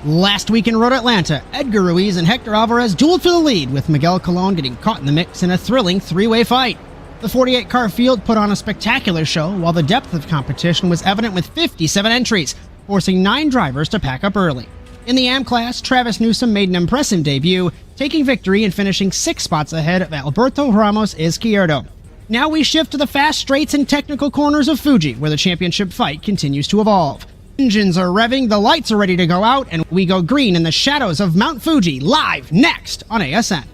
Last week in Road Atlanta, Edgar Ruiz and Hector Alvarez dueled for the lead, with Miguel Colon getting caught in the mix in a thrilling three-way fight. The 48-car field put on a spectacular show, while the depth of competition was evident with 57 entries, forcing 9 drivers to pack up early. In the AM class, Travis Newsome made an impressive debut, taking victory and finishing 6 spots ahead of Alberto Ramos-Izquierdo. Now we shift to the fast straights and technical corners of Fuji, where the championship fight continues to evolve. Engines are revving, the lights are ready to go out, and we go green in the shadows of Mount Fuji, live next on ASN.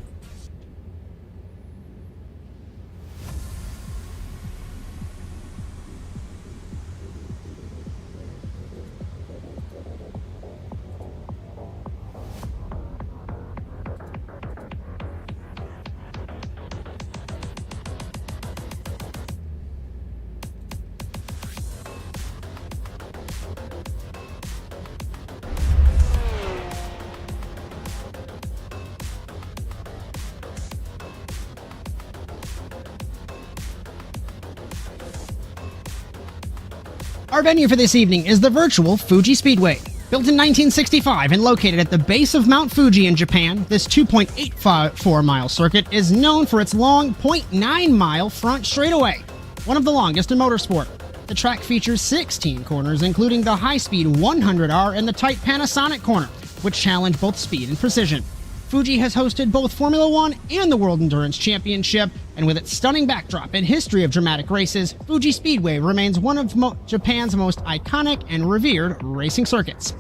Our venue for this evening is the virtual Fuji Speedway. Built in 1965 and located at the base of Mount Fuji in Japan, this 2.84-mile circuit is known for its long 0.9-mile front straightaway, one of the longest in motorsport. The track features 16 corners, including the high-speed 100R and the tight Panasonic corner, which challenge both speed and precision. Fuji has hosted both Formula One and the World Endurance Championship, and with its stunning backdrop and history of dramatic races, Fuji Speedway remains one of Japan's most iconic and revered racing circuits.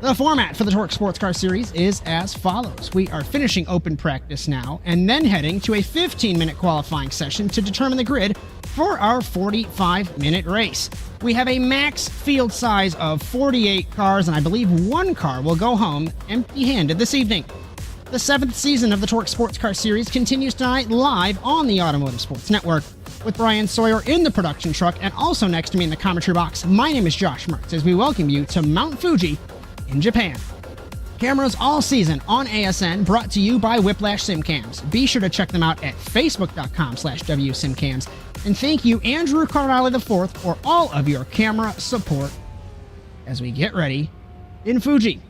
The format for the TORQ Sports Car Series is as follows. We are finishing open practice now, and then heading to a 15-minute qualifying session to determine the grid for our 45-minute race. We have a max field size of 48 cars, and I believe one car will go home empty-handed this evening. The 7th season of the TORQ Sports Car Series continues tonight live on the Automotive Sports Network. With Bryan Sawyer in the production truck and also next to me in the commentary box, my name is Josh Mertz as we welcome you to Mount Fuji in Japan. Cameras all season on ASN, brought to you by Whiplash SimCams. Be sure to check them out at facebook.com/WSimCams. And thank you, Andrew Carnally IV, for all of your camera support as we get ready in Fuji.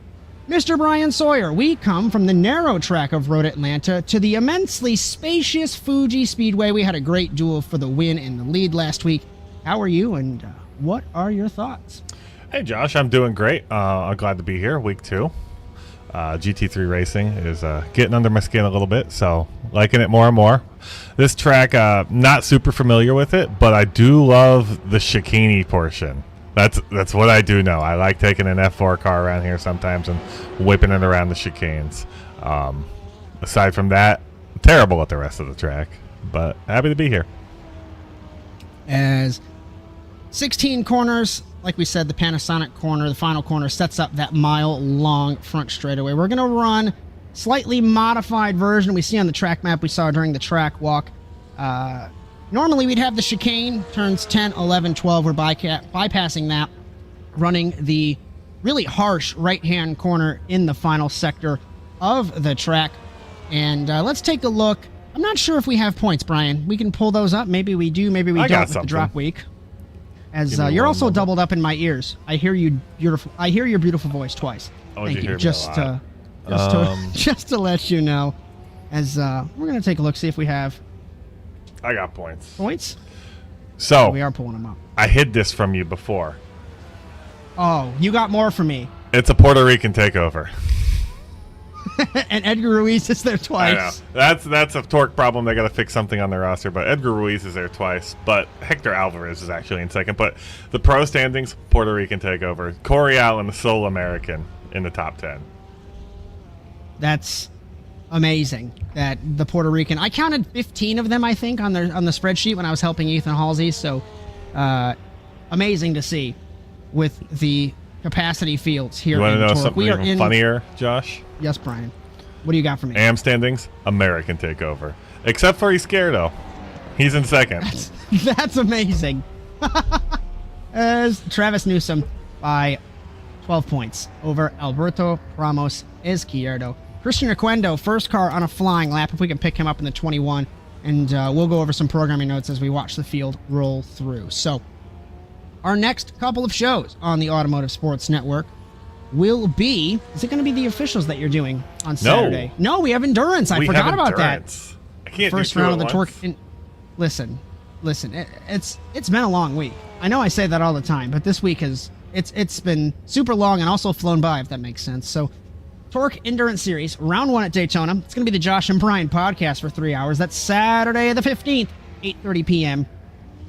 Mr. Bryan Sawyer, we come from the narrow track of Road Atlanta to the immensely spacious Fuji Speedway. We had a great duel for the win and the lead last week. How are you, and what are your thoughts? Hey, Josh, I'm doing great. I'm glad to be here, week 2. GT3 racing is getting under my skin a little bit, so liking it more and more. This track, not super familiar with it, but I do love the chicane portion. That's what I do know. I like taking an F4 car around here sometimes and whipping it around the chicanes. Aside from that, terrible at the rest of the track, but happy to be here. As 16 corners, like we said, the Panasonic corner, the final corner, sets up that mile-long front straightaway. We're going to run slightly modified version we see on the track map we saw during the track walk. Normally, we'd have the chicane, turns 10, 11, 12. We're bypassing that, running the really harsh right-hand corner in the final sector of the track. And let's take a look. I'm not sure if we have points, Bryan. We can pull those up. Maybe we do, maybe we don't with the drop week. As you're also doubled up in my ears. I hear you beautiful. I hear your beautiful voice twice. Oh, thank you. Hear just to let you know. As we're gonna take a look, see if we have. I got points. Points? So we are pulling them up. I hid this from you before. Oh, you got more from me. It's a Puerto Rican takeover. And Edgar Ruiz is there twice. I know. That's a TORQ problem. They got to fix something on their roster. But Edgar Ruiz is there twice. But Hector Alvarez is actually in second. But the pro standings, Puerto Rican takeover. Corey Allen, the sole American, in the top 10. That's amazing that the Puerto Rican. I counted 15 of them, I think, on the spreadsheet when I was helping Ethan Halsey. So amazing to see with the capacity fields here. You want to know TORQ. something even funnier, Josh? Yes, Bryan. What do you got for me? AM standings, American takeover. Except for Izquierdo. He's in second. That's amazing. As Travis Newsome by 12 points over Alberto Ramos-Izquierdo. Christian Oquendo, first car on a flying lap, if we can pick him up in the 21. And we'll go over some programming notes as we watch the field roll through. So, our next couple of shows on the Automotive Sports Network will be... Is it going to be the officials that you're doing on Saturday? No, we have endurance. I forgot about that. I can't First do round of the TORQ. Listen. It's been a long week. I know I say that all the time, but this week it's been super long and also flown by, if that makes sense. So, TORQ Endurance Series, round 1 at Daytona. It's going to be the Josh and Bryan podcast for 3 hours. That's Saturday the 15th, 8:30 p.m.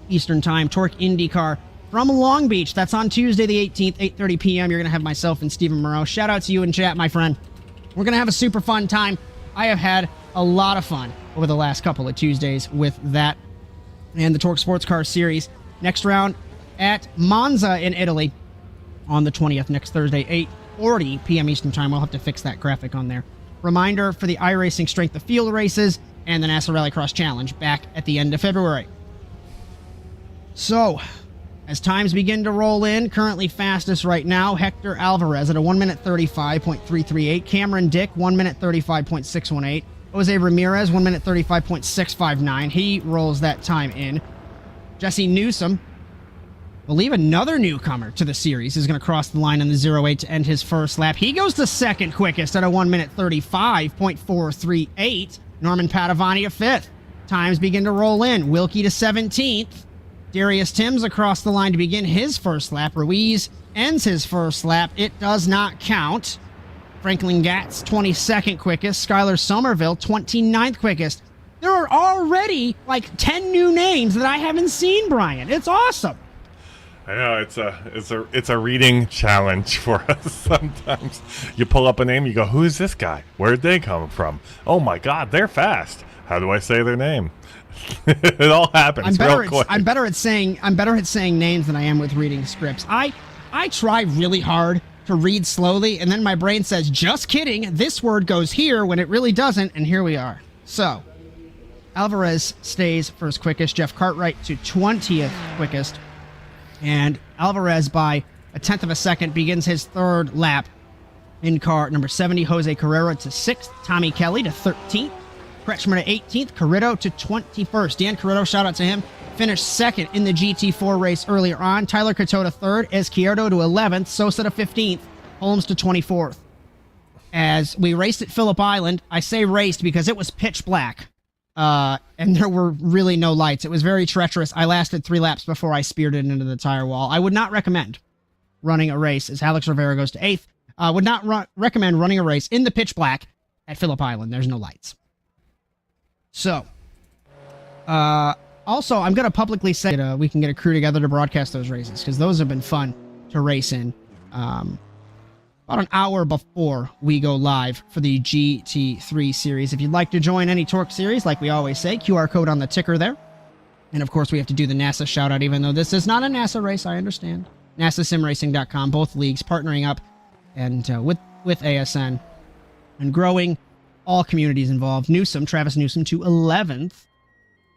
Eastern Time. TORQ IndyCar from Long Beach. That's on Tuesday the 18th, 8:30 p.m. You're going to have myself and Stephen Moreau. Shout out to you in chat, my friend. We're going to have a super fun time. I have had a lot of fun over the last couple of Tuesdays with that and the TORQ Sports Car Series. Next round at Monza in Italy on the 20th, next Thursday, 8:40 p.m. Eastern Time. We'll have to fix that graphic on there. Reminder for the iRacing Strength of Field races and the NASA Rallycross Challenge back at the end of February. So, as times begin to roll in, currently fastest right now, Hector Alvarez at a 1 minute 35.338. Cameron Dick, 1 minute 35.618. Jose Ramirez, 1 minute 35.659. He rolls that time in. Jesse Newsome, believe another newcomer to the series, is going to cross the line in the 08 to end his first lap. He goes the second quickest at a 1 minute 35.438. Norman Padovani at 5th. Times begin to roll in. Wilkie to 17th. Darius Timms across the line to begin his first lap. Ruiz ends his first lap. It does not count. Franklin Gatz, 22nd quickest. Skylar Somerville, 29th quickest. There are already like 10 new names that I haven't seen, Bryan. It's awesome. I know it's a reading challenge for us sometimes. You pull up a name, you go, "Who is this guy? Where'd they come from? Oh my God, they're fast. How do I say their name?" It all happens real quick. I'm better at saying names than I am with reading scripts. I try really hard to read slowly, and then my brain says, "Just kidding. This word goes here," when it really doesn't, and here we are. So, Alvarez stays first quickest. Jeff Cartwright to 20th quickest. And Alvarez, by a tenth of a second, begins his third lap in car number 70. Jose Carrera to 6th. Tommy Kelly to 13th. Kretschmer to 18th. Carrito to 21st. Dan Carrito, shout out to him, finished second in the GT4 race earlier on. Tyler Cato to 3rd. Izquierdo to 11th. Sosa to 15th. Holmes to 24th. As we raced at Phillip Island, I say raced because it was pitch black. And there were really no lights. It was very treacherous. I lasted 3 laps before I speared it into the tire wall. I would not recommend running a race, as Alex Rivera goes to 8th. Would not recommend running a race in the pitch black at Phillip Island. There's no lights. So, also, I'm going to publicly say that we can get a crew together to broadcast those races, because those have been fun to race in. About an hour before we go live for the GT3 series. If you'd like to join any TORQ series, like we always say, QR code on the ticker there. And of course, we have to do the NASA shout out, even though this is not a NASA race, I understand. NASASimRacing.com, both leagues partnering up and with ASN and growing all communities involved. Newsome, Travis Newsome to 11th.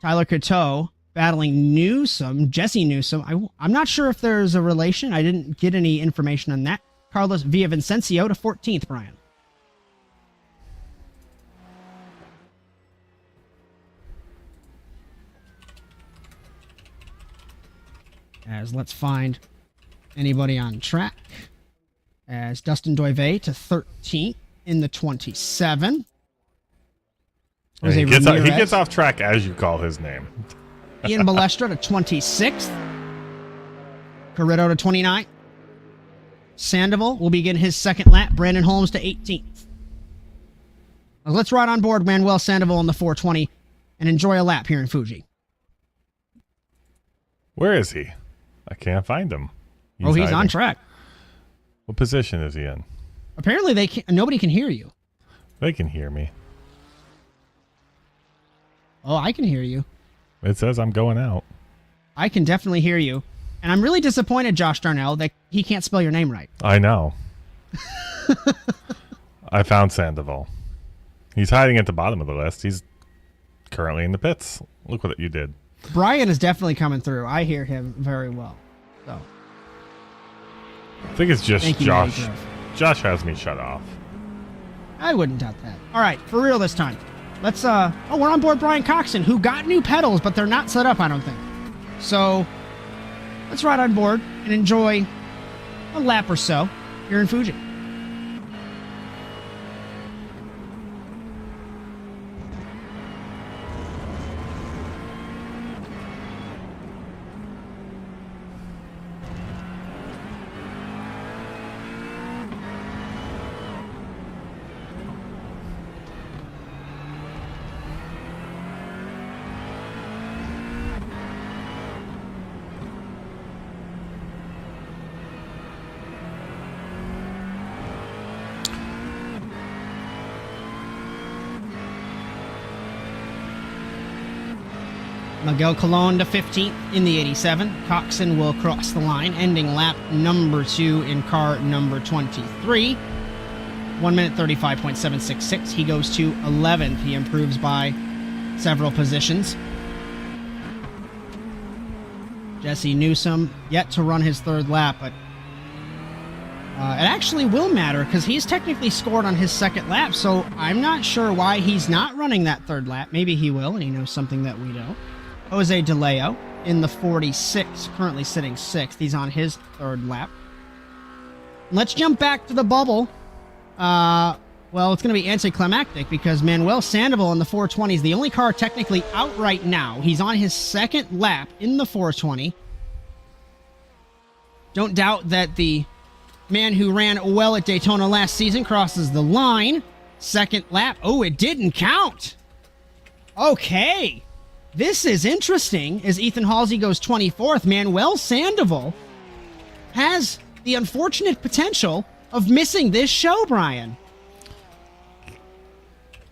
Tyler Cato battling Newsome, Jesse Newsome. I'm not sure if there's a relation. I didn't get any information on that. Carlos Villavicencio to 14th, Bryan. As let's find anybody on track. As Dustin Doive to 13th in the 27. He gets off track as you call his name. Ian Balestra to 26th. Carrito to 29th. Sandoval will begin his second lap. Brandon Holmes to 18th. Now let's ride on board Manuel Sandoval in the 420 and enjoy a lap here in Fuji. Where is he? I can't find him. He's on track. What position is he in? Apparently, nobody can hear you. They can hear me. Oh, I can hear you. It says I'm going out. I can definitely hear you. And I'm really disappointed, Josh Darnell, that he can't spell your name right. I know. I found Sandoval. He's hiding at the bottom of the list. He's currently in the pits. Look what you did. Bryan is definitely coming through. I hear him very well. So, I think it's just Josh. You, Josh has me shut off. I wouldn't doubt that. All right, for real this time. Let's, we're on board Brian Coxon, who got new pedals, but they're not set up, I don't think. So, let's ride on board and enjoy a lap or so here in Fuji. Miguel Colon to 15th in the 87. Coxon will cross the line, ending lap number 2 in car number 23. 1 minute 35.766. He goes to 11th. He improves by several positions. Jesse Newsome yet to run his third lap, but it actually will matter because he's technically scored on his second lap, so I'm not sure why he's not running that third lap. Maybe he will, and he knows something that we don't. Jose DeLeo in the 46, currently sitting 6th. He's on his third lap. Let's jump back to the bubble. Well, it's going to be anticlimactic because Manuel Sandoval in the 420 is the only car technically out right now. He's on his second lap in the 420. Don't doubt that the man who ran well at Daytona last season crosses the line. Second lap. Oh, it didn't count. Okay. This is interesting as Ethan Halsey goes 24th. Manuel Sandoval has the unfortunate potential of missing this show, Bryan.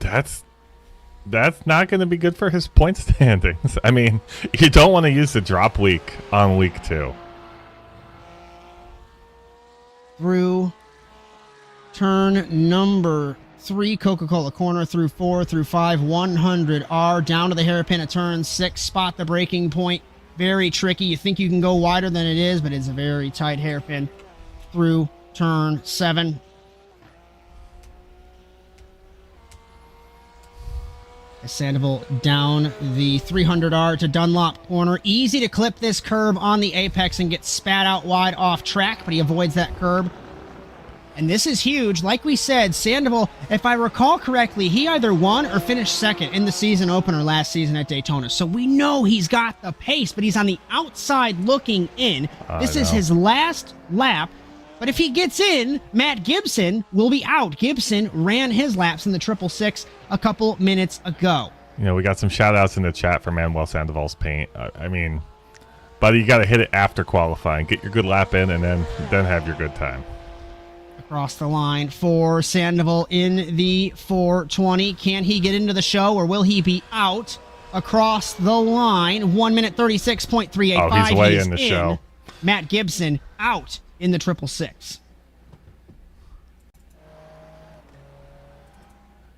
That's not going to be good for his point standings. I mean, you don't want to use the drop week on week 2. Through turn number 3, Coca-Cola corner, through 4, through 5, 100R, down to the hairpin of turn 6, spot the breaking point. Very tricky. You think you can go wider than it is, but it's a very tight hairpin. Through turn 7. Sandoval down the 300R to Dunlop corner. Easy to clip this curb on the apex and get spat out wide off track, but he avoids that curb. And this is huge. Like we said, Sandoval, if I recall correctly, he either won or finished second in the season opener last season at Daytona. So we know he's got the pace, but he's on the outside looking in. This is his last lap. But if he gets in, Matt Gibson will be out. Gibson ran his laps in the 666 a couple minutes ago. You know, we got some shout-outs in the chat for Manuel Sandoval's paint. I mean, buddy, you got to hit it after qualifying. Get your good lap in, and then have your good time. Across the line for Sandoval in the 420. Can he get into the show, or will he be out? Across the line, 1 minute 36.385. Oh, he's way in the show. Matt Gibson out in the 666.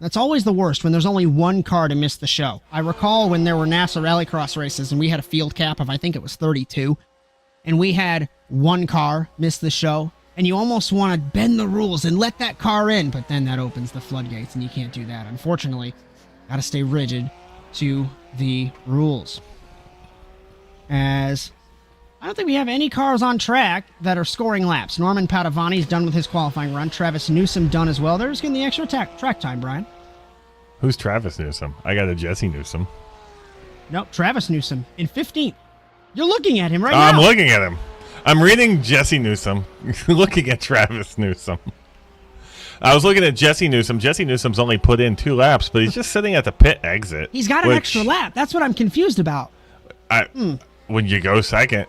That's always the worst when there's only one car to miss the show. I recall when there were NASA Rallycross races and we had a field cap of, I think it was 32, and we had one car miss the show, and you almost want to bend the rules and let that car in, but then that opens the floodgates and you can't do that. Unfortunately, got to stay rigid to the rules. As I don't think we have any cars on track that are scoring laps. Norman Padovani's done with his qualifying run. Travis Newsome done as well. They're just getting the extra track time, Bryan. Who's Travis Newsome? I got a Jesse Newsome. Nope, Travis Newsome in 15th. You're looking at him right now. I'm looking at him. I'm reading Jesse Newsome, looking at Travis Newsome. I was looking at Jesse Newsome. Jesse Newsome's only put in 2 laps, but he's just sitting at the pit exit. He's got an extra lap. That's what I'm confused about. When you go second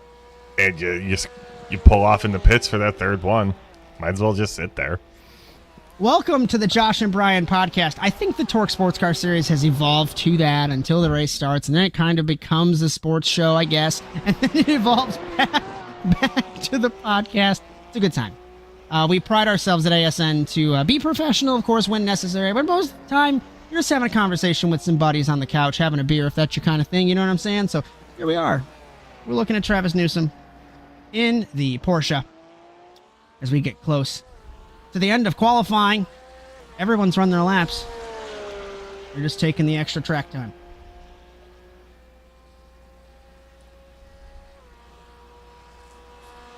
and you pull off in the pits for that third one, might as well just sit there. Welcome to the Josh and Bryan podcast. I think the TORQ Sports Car Series has evolved to that until the race starts, and then it kind of becomes a sports show, I guess, and then it evolves back to the podcast. It's a good time. We pride ourselves at ASN to be professional, of course, when necessary, but most of the time, you're just having a conversation with some buddies on the couch, having a beer, if that's your kind of thing, you know what I'm saying? So here we are. We're looking at Travis Newsome in the Porsche as we get close to the end of qualifying. Everyone's run their laps. You're just taking the extra track time.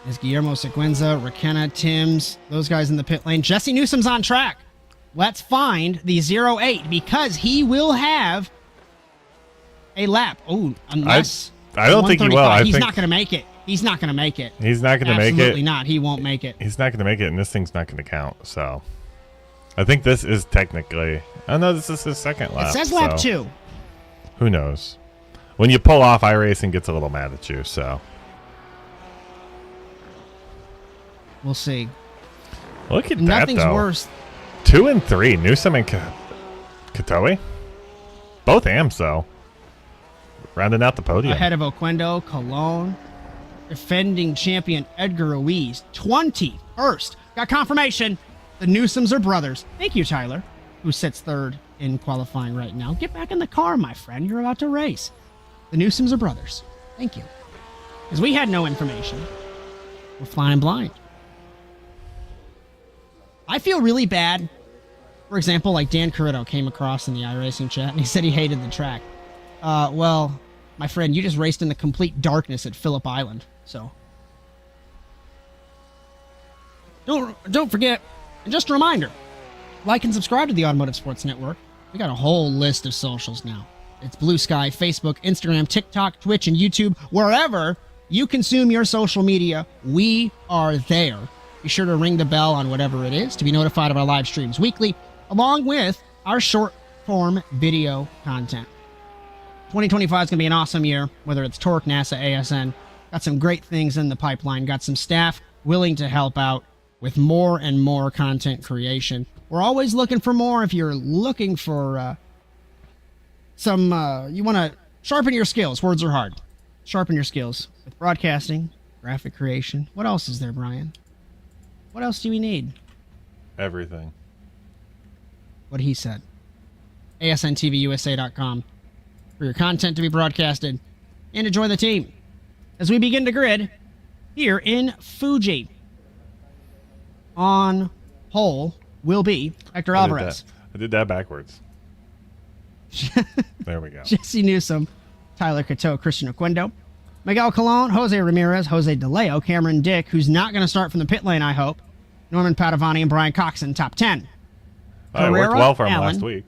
As Guillermo Seguenza, Requena, Timms, those guys in the pit lane. Jesse Newsome's on track. Let's find the 08 because he will have a lap. Oh, unless I don't think he will. He's not going to make it. He's not going to make it. He's not going to make it. Absolutely not. He won't make it. He's not going to make it, and this thing's not going to count. So I think this is technically... Oh, no, this is his second lap. It says lap 2. Who knows? When you pull off, iRacing gets a little mad at you, so... We'll see. Look at Nothing's that, though. Worse. 2 and 3. Newsome and Katoe. Both AMs, though. rounding out the podium. Ahead of Oquendo, Colon, defending champion Edgar Ruiz, 21st. Got confirmation. The Newsomes are brothers. Thank you, Tyler, who sits third in qualifying right now. Get back in the car, my friend. You're about to race. The Newsomes are brothers. Thank you. Because we had no information. We're flying blind. I feel really bad. For example, like Dan Carrito came across in the iRacing chat, and he said he hated the track. Well, my friend, you just raced in the complete darkness at Phillip Island, so. Don't forget, and just a reminder, like and subscribe to the Automotive Sports Network. We got a whole list of socials now. It's Blue Sky, Facebook, Instagram, TikTok, Twitch, and YouTube. Wherever you consume your social media, we are there. Be sure to ring the bell on whatever it is to be notified of our live streams weekly, along with our short-form video content. 2025 is going to be an awesome year, whether it's TORQ, NASA, ASN. Got some great things in the pipeline. Got some staff willing to help out with more and more content creation. We're always looking for more. If you're looking for you want to sharpen your skills. Words are hard. Sharpen your skills with broadcasting, graphic creation. What else is there, Bryan? What else do we need? Everything. What he said. ASNTVUSA.com for your content to be broadcasted and to join the team as we begin to grid here in Fuji. On pole will be Hector Alvarez. I did that backwards. There we go. Jesse Newsome, Tyler Cateau, Christian Oquendo, Miguel Colon, Jose Ramirez, Jose DeLeo, Cameron Dick, who's not going to start from the pit lane, I hope, Norman Padavani, and Brian Coxon, top 10. It worked well for him last week.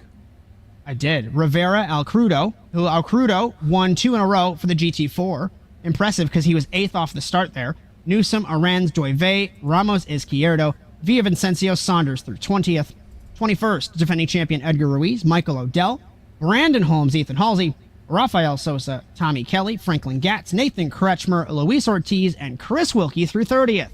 I did. Rivera Alcrudo, who Alcrudo won 2 in a row for the GT4. Impressive because he was 8th off the start there. Newsome, Arens, Doive, Ramos-Izquierdo, Villavicencio, Saunders through 20th. 21st, defending champion Edgar Ruiz, Michael Odell, Brandon Holmes, Ethan Halsey, Rafael Sosa, Tommy Kelly, Franklin Gatz, Nathan Kretschmer, Luis Ortiz, and Chris Wilkie through 30th.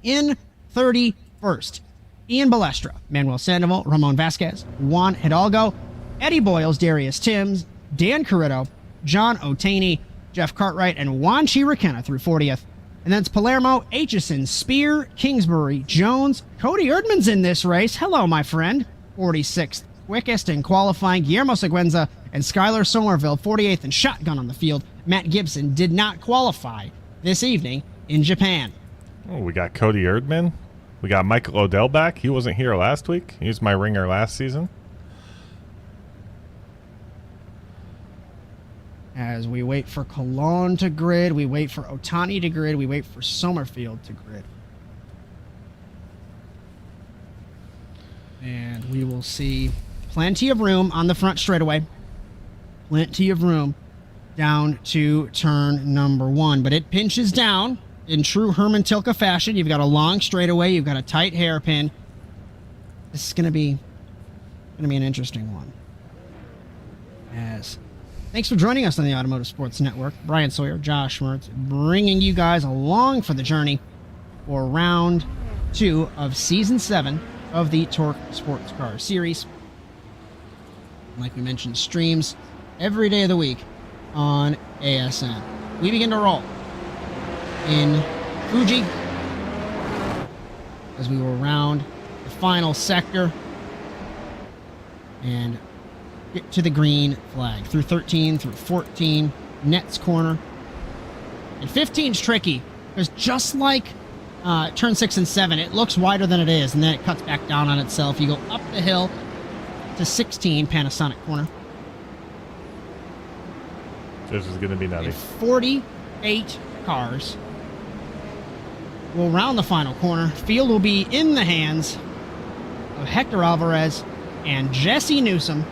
In 31st, Ian Balestra, Manuel Sandoval, Ramon Vasquez, Juan Hidalgo, Eddie Boyles, Darius Timms, Dan Carrito, John Otani, Jeff Cartwright, and Juan Chiriquena through 40th. And then it's Palermo, Aitchison, Spear, Kingsbury, Jones. Cody Erdman's in this race. Hello, my friend. 46th. Quickest in qualifying, Guillermo Seguenza and Skylar Somerville, 48th and shotgun on the field. Matt Gibson did not qualify this evening in Japan. Oh, we got Cody Erdman. We got Michael Odell back. He wasn't here last week. He was my ringer last season. As we wait for Colon to grid, we wait for Otani to grid, we wait for Somerfield to grid. And we will see plenty of room on the front straightaway. Plenty of room down to turn number 1. But it pinches down in true Herman Tilke fashion. You've got a long straightaway. You've got a tight hairpin. This is going to be an interesting one. Thanks for joining us on the Automotive Sports Network. Brian Sawyer, Josh Mertz, bringing you guys along for the journey for round 2 of Season 7 of the TORQ Sports Car Series. Like we mentioned, streams every day of the week on ASN. We begin to roll in Fuji as we will round the final sector and get to the green flag through 13, through 14, Nets corner. And 15's tricky because just like turn 6 and 7, it looks wider than it is, and then it cuts back down on itself. You go up the hill to 16, Panasonic corner. This is going to be nutty. And 48 cars will round the final corner. Field will be in the hands of Hector Alvarez and Jesse Newsome.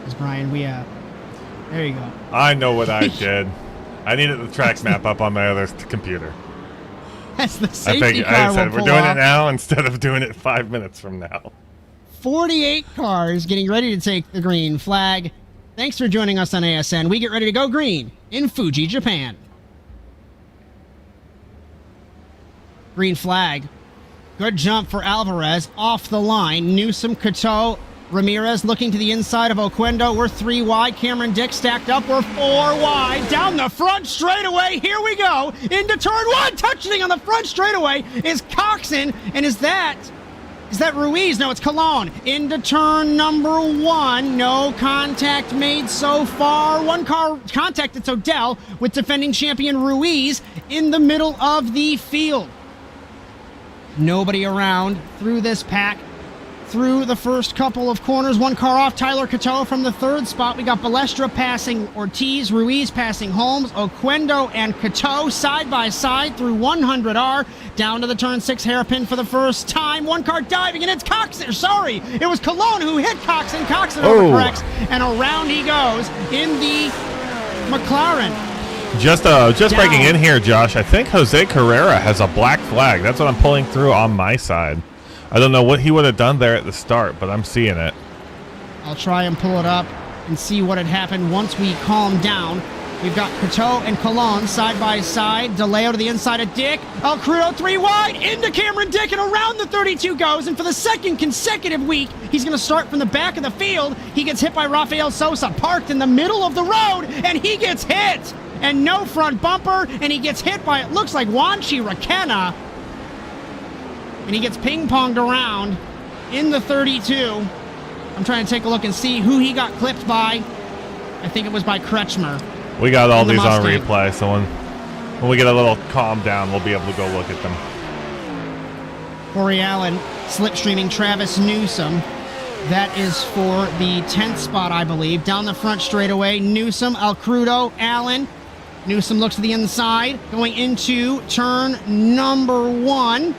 As Brian, there you go. I know what I did. I needed the track map up on my other computer. That's the safety car. I said we're doing it now instead of doing it 5 minutes from now. 48 cars getting ready to take the green flag. Thanks for joining us on ASN. We get ready to go green in Fuji, Japan. Green flag. Good jump for Alvarez. Off the line. Newsome, Cateau, Ramirez looking to the inside of Oquendo. We're 3 wide. Cameron Dick stacked up. We're 4 wide. Down the front straightaway. Here we go. Into turn 1. Touching on the front straightaway is Coxon. And is that Ruiz? No, it's Colon. Into turn number 1. No contact made so far. One car contact. It's Odell with defending champion Ruiz in the middle of the field. Nobody around through this pack. Through the first couple of corners. One car off. Tyler Cateau from the 3rd spot. We got Balestra passing Ortiz. Ruiz passing Holmes. Oquendo and Cateau side by side through 100R. Down to the turn 6 hairpin for the first time. One car diving, and it's Coxon. Sorry, it was Colon who hit Coxon. Coxon overcorrects, and around he goes in the McLaren. Just breaking in here, Josh. I think Jose Carrera has a black flag. That's what I'm pulling through on my side. I don't know what he would have done there at the start, but I'm seeing it. I'll try and pull it up and see what had happened once we calm down. We've got Cateau and Colon side by side. DeLeo to the inside of Dick. El Crudo 3 wide into Cameron Dick, and around the 32 goes. And for the second consecutive week, he's going to start from the back of the field. He gets hit by Rafael Sosa, parked in the middle of the road, and he gets hit. And no front bumper, and he gets hit by, it looks like Juanchi Requena. And he gets ping-ponged around in the 32. I'm trying to take a look and see who he got clipped by. I think it was by Kretschmer. We got all these on replay, so when we get a little calm down, we'll be able to go look at them. Corey Allen slipstreaming Travis Newsome. That is for the 10th spot, I believe. Down the front straightaway, Newsome, El Crudo, Allen. Newsome looks to the inside, going into turn number 1.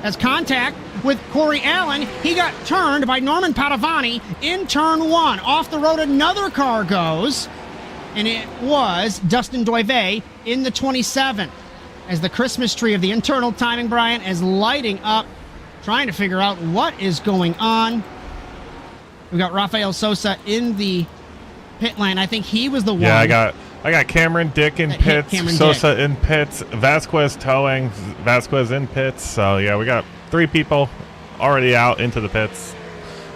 As contact with Corey Allen, he got turned by Norman Padovani in turn 1. Off the road, another car goes, and it was Dustin Doive in the 27. As the Christmas tree of the internal timing, Bryan, is lighting up, trying to figure out what is going on. We got Rafael Sosa in the pit lane. I think he was the one. Yeah, I got Cameron Dick in pits, Sosa in pits, Vasquez towing, Vasquez in pits. So, yeah, we got 3 people already out into the pits.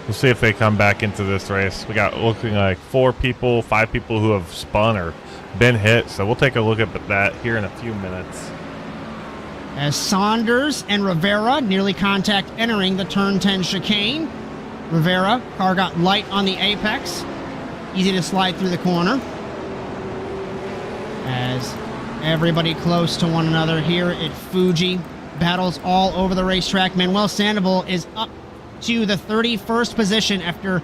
We'll see if they come back into this race. We got looking like 4 people, 5 people who have spun or been hit. So we'll take a look at that here in a few minutes. As Saunders and Rivera nearly contact entering the turn 10 chicane. Rivera, car got light on the apex. Easy to slide through the corner. As everybody close to one another here at Fuji. Battles all over the racetrack. Manuel Sandoval is up to the 31st position after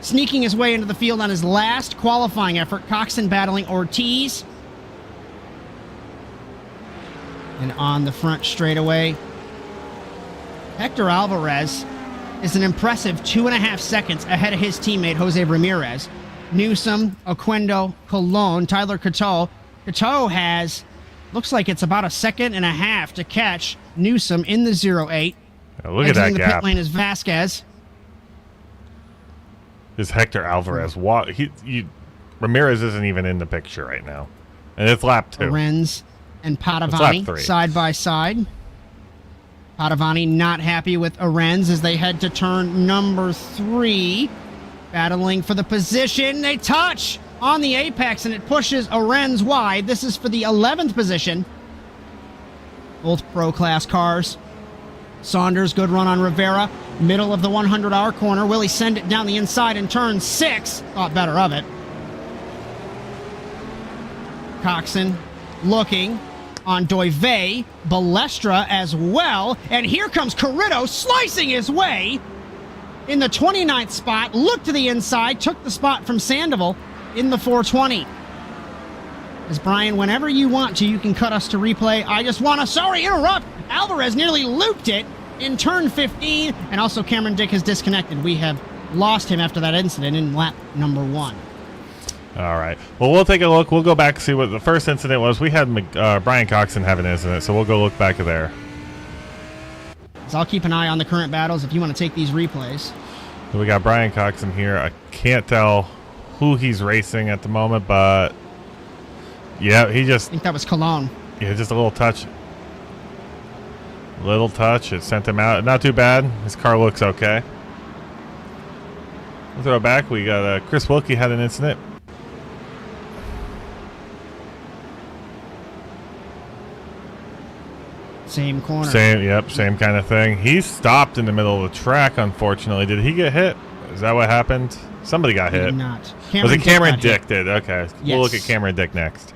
sneaking his way into the field on his last qualifying effort. Coxon battling Ortiz. And on the front straightaway, Hector Alvarez is an impressive 2.5 seconds ahead of his teammate Jose Ramirez. Newsome, Oquendo, Colon, Tyler Cateau. Cateau has, looks like it's about 1.5 seconds to catch Newsome in the 08. Look at that the gap. pit lane is Vasquez. This Hector Alvarez. Ramirez isn't even in the picture right now. And it's lap 2. Lorenz and Padovani side by side. Padovani not happy with Arenz as they head to turn number 3. Battling for the position. They touch on the apex, and it pushes Arenz wide. This is for the 11th position. Both pro-class cars. Saunders, good run on Rivera. Middle of the 100R corner. Will he send it down the inside in turn 6? Thought better of it. Coxon looking on Doive. Balestra as well. And here comes Corrido slicing his way in the 29th spot. Looked to the inside. Took the spot from Sandoval in the 420. As Bryan, whenever you want to, you can cut us to replay. I just want to, interrupt. Alvarez nearly looped it in turn 15, and also Cameron Dick has disconnected. We have lost him after that incident in lap number 1. All right. Well, we'll take a look. We'll go back and see what the first incident was. We had Bryan Coxon have an incident, so we'll go look back there. So I'll keep an eye on the current battles if you want to take these replays. So we got Bryan Coxon here. I can't tell who he's racing at the moment, but yeah, I think that was Colon. Yeah, just a little touch. It sent him out. Not too bad. His car looks okay. We'll throw it back. We got Chris Wilkie had an incident. Same corner. Same kind of thing. He stopped in the middle of the track, unfortunately. Did he get hit? Is that what happened? Somebody got hit. Did not. Was it Cameron Dick did? Okay. Yes. We'll look at Cameron Dick next.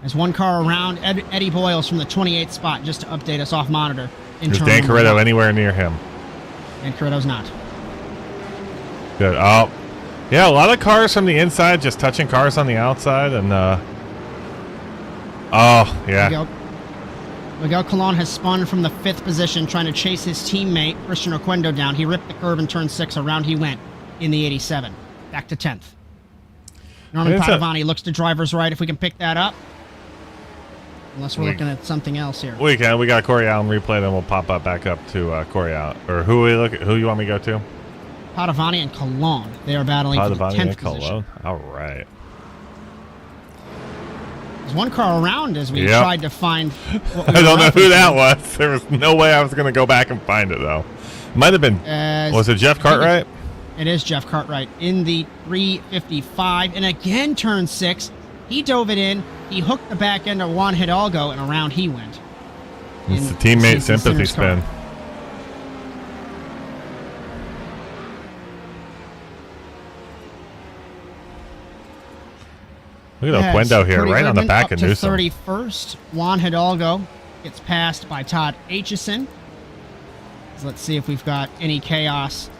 There's one car around Eddie Boyles from the 28th spot, just to update us off monitor. Is Dan Corretto anywhere near him? Dan Corretto's not. Good. Oh, yeah, a lot of cars from the inside just touching cars on the outside. And, oh, yeah. Miguel Colon has spun from the 5th position, trying to chase his teammate, Christian Oquendo, down. He ripped the curb in turn 6. Around he went in the 87. Back to 10th. Norman Padovani looks to driver's right, if we can pick that up. Unless we're looking at something else here. We can. We got Corey Allen replay, then we'll pop up back up to Corey Allen. Or who we look at? Who you want me to go to? Padovani and Colon. They are battling for the 10th position. All right. There's one car around as we tried to find what we I don't know who that was. There was no way I was going to go back and find it, though. Might have been. Was it Jeff Cartwright? It is Jeff Cartwright in the 355. And again, turn 6. He dove it in. He hooked the back end of Juan Hidalgo, and around he went. It's the teammate sympathy spin. Look at Oquendo here, right on the back of Newsome. 31st. Juan Hidalgo gets passed by Todd Aitchison. So let's see if we've got any chaos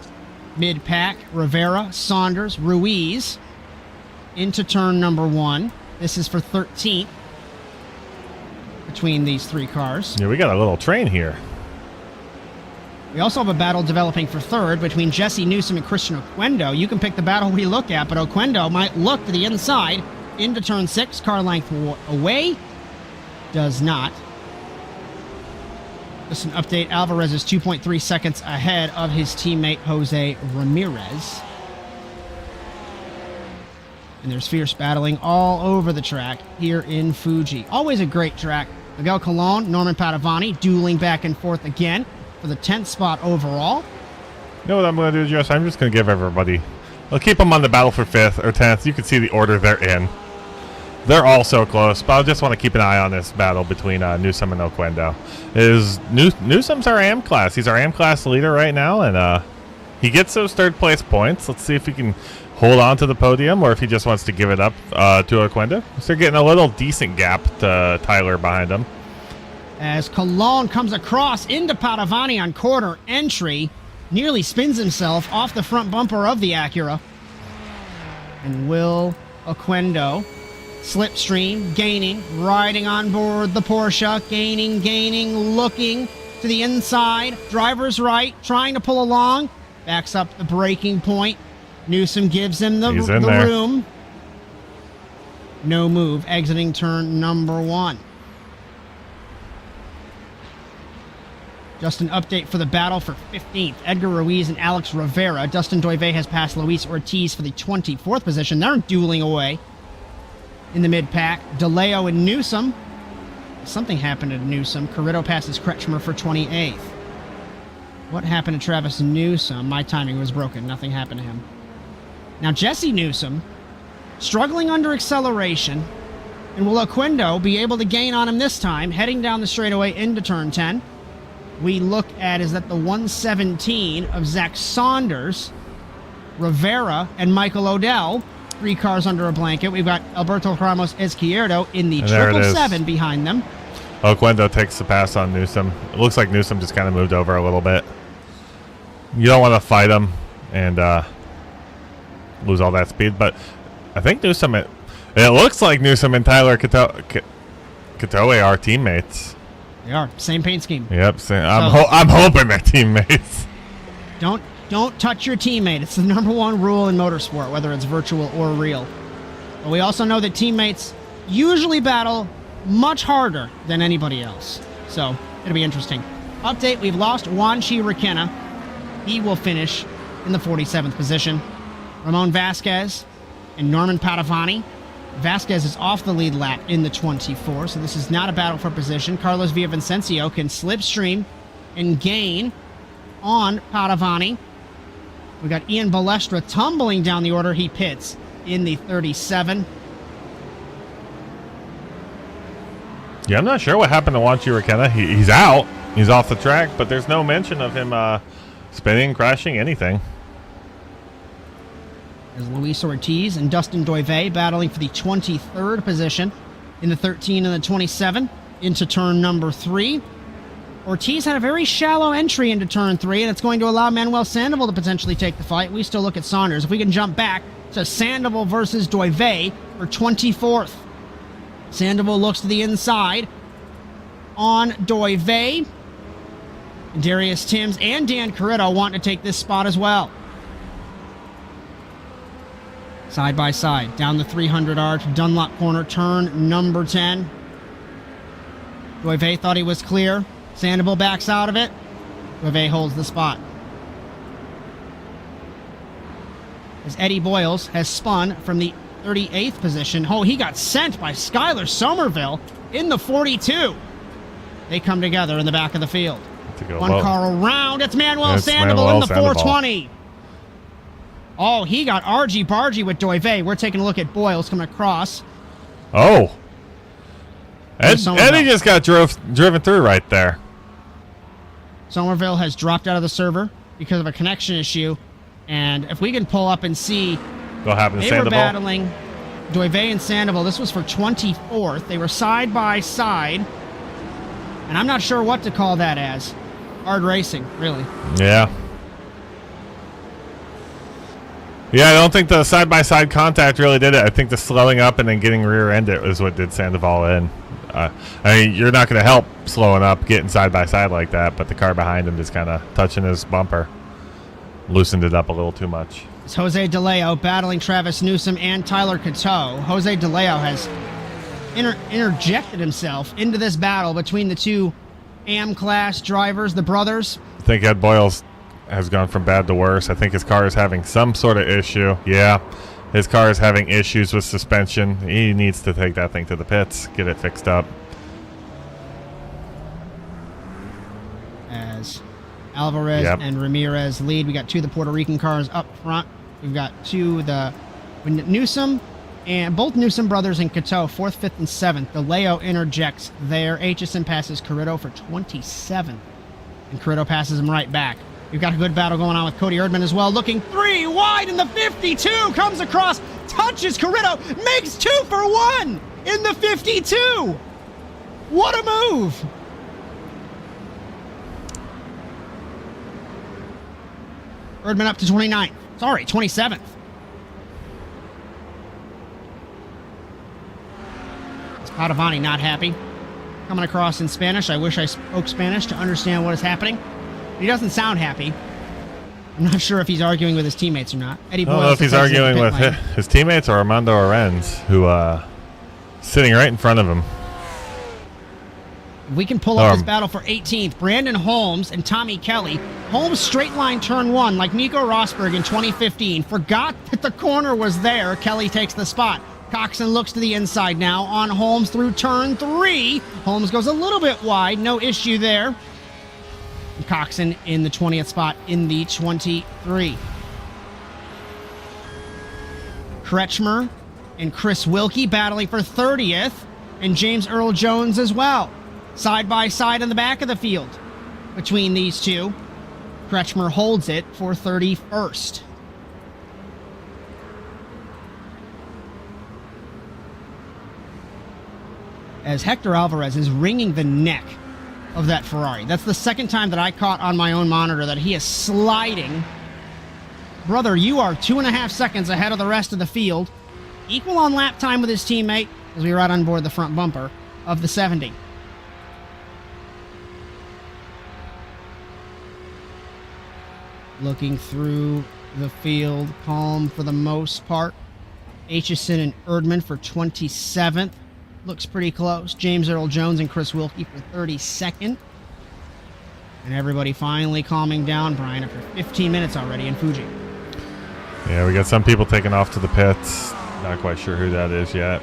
mid-pack. Rivera, Saunders, Ruiz into turn number 1. This is for 13th between these 3 cars. Yeah, we got a little train here. We also have a battle developing for 3rd between Jesse Newsome and Christian Oquendo. You can pick the battle we look at, but Oquendo might look to the inside into turn 6. Car length away. Does not. Just an update. Alvarez is 2.3 seconds ahead of his teammate Jose Ramirez. And there's fierce battling all over the track here in Fuji. Always a great track. Miguel Colon, Norman Padovani dueling back and forth again for the 10th spot overall. You know what I'm going to do, Jess? I'm just going to give everybody... I'll keep them on the battle for 5th or 10th. You can see the order they're in. They're all so close, but I just want to keep an eye on this battle between Newsome and Oquendo. Newsome's our AM class. He's our AM class leader right now, and he gets those 3rd place points. Let's see if he can hold on to the podium or if he just wants to give it up to Oquendo. So they're getting a little decent gap to Tyler behind him. As Colon comes across into Padovani on quarter entry, nearly spins himself off the front bumper of the Acura. And Will Oquendo slipstream, gaining, riding on board the Porsche, gaining, looking to the inside, driver's right, trying to pull along, backs up the braking point. Newsome gives him the room. No move, exiting turn number 1. Just an update for the battle for 15th. Edgar Ruiz and Alex Rivera. Dustin Doive has passed Luis Ortiz for the 24th position. They're dueling away in the mid-pack. DeLeo and Newsome. Something happened to Newsome. Corritto passes Kretschmer for 28th. What happened to Travis Newsome? My timing was broken. Nothing happened to him. Now, Jesse Newsome, struggling under acceleration. And will Oquendo be able to gain on him this time, heading down the straightaway into turn 10? We look at is that the 117 of Zach Saunders, Rivera, and Michael Odell. 3 cars under a blanket. We've got Alberto Ramos-Izquierdo in the 777 behind them. Oquendo takes the pass on Newsome. It looks like Newsome just kind of moved over a little bit. You don't want to fight him and lose all that speed, but I think Newsome, it looks like Newsome and Tyler Katoe are teammates. They are. Same paint scheme. Yep. I'm hoping they're teammates. Don't touch your teammate. It's the number 1 rule in motorsport, whether it's virtual or real. But we also know that teammates usually battle much harder than anybody else. So it'll be interesting. Update, we've lost Juanchi Requena. He will finish in the 47th position. Ramon Vasquez and Norman Padovani. Vasquez is off the lead lap in the 24, so this is not a battle for position. Carlos Villavicencio can slipstream and gain on Padovani. We got Ian Balestra tumbling down the order. He pits in the 37. Yeah, I'm not sure what happened to Juan Chiriquena. He's out. He's off the track, but there's no mention of him spinning, crashing, anything. There's Luis Ortiz and Dustin Doive battling for the 23rd position in the 13 and the 27 into turn number 3. Ortiz had a very shallow entry into turn 3, and it's going to allow Manuel Sandoval to potentially take the fight. We still look at Saunders. If we can jump back to Sandoval versus Doive for 24th. Sandoval looks to the inside on Doive. Darius Timms and Dan Corritto want to take this spot as well. Side by side, down the 300 arch, Dunlop corner, turn number 10. Doive thought he was clear. Sandoval backs out of it. Doive holds the spot. As Eddie Boyles has spun from the 38th position. Oh, he got sent by Skylar Somerville in the 42. They come together in the back of the field. One car around. It's Manuel Sandoval in the 420. Oh, he got argy-bargy with Doive. We're taking a look at Boyles coming across. Oh. Eddie just got driven through right there. Somerville has dropped out of the server because of a connection issue. And if we can pull up and see, what happened to they Sandoval? were battling Doive and Sandoval. This was for 24th. They were side by side. And I'm not sure what to call that as. Hard racing, really. Yeah. Yeah, I don't think the side-by-side contact really did it. I think the slowing up and then getting rear-ended is what did Sandoval in. I mean, you're not going to help slowing up, getting side-by-side like that, but the car behind him just kind of touching his bumper. Loosened it up a little too much. It's Jose DeLeo battling Travis Newsome and Tyler Cateau. Jose DeLeo has interjected himself into this battle between the two AM-class drivers, the brothers. I think Ed Boyles has gone from bad to worse. I think his car is having some sort of issue. Yeah, his car is having issues with suspension. He needs to take that thing to the pits, get it fixed up. As Alvarez and Ramirez lead, we got two of the Puerto Rican cars up front. We've got two of the Newsome and both Newsome brothers and Cateau, 4th, 5th, and 7th. DeLeo interjects there. Aitchison passes Corritto for 27th. And Corritto passes him right back. We've got a good battle going on with Cody Erdman as well. Looking 3 wide in the 52. Comes across, touches Corritto, makes 2 for 1 in the 52. What a move. Erdman up to 29th. Sorry, 27th. Padovani not happy. Coming across in Spanish. I wish I spoke Spanish to understand what is happening. He doesn't sound happy. I'm not sure if he's arguing with his teammates or not. Eddie Boyles, I don't know if he's arguing with his teammates or Armando Arens, who sitting right in front of him. We can pull up this battle for 18th. Brandon Holmes and Tommy Kelly. Holmes straight line turn 1 like Nico Rosberg in 2015. Forgot that the corner was there. Kelly takes the spot. Coxon looks to the inside now on Holmes through turn 3. Holmes goes a little bit wide. No issue there. And Coxon in the 20th spot in the 23. Kretschmer and Chris Wilkie battling for 30th. And James Earl Jones as well. Side by side in the back of the field between these two. Kretschmer holds it for 31st. As Hector Alvarez is wringing the neck of that Ferrari. That's the second time that I caught on my own monitor that he is sliding. Brother, you are 2.5 seconds ahead of the rest of the field. Equal on lap time with his teammate as we ride on board the front bumper of the 70. Looking through the field, calm for the most part. Aitchison and Erdman for 27th. Looks pretty close. James Earl Jones and Chris Wilkie for 32nd. And everybody finally calming down. Bryan after 15 minutes already in Fuji. Yeah, we got some people taking off to the pits. Not quite sure who that is yet.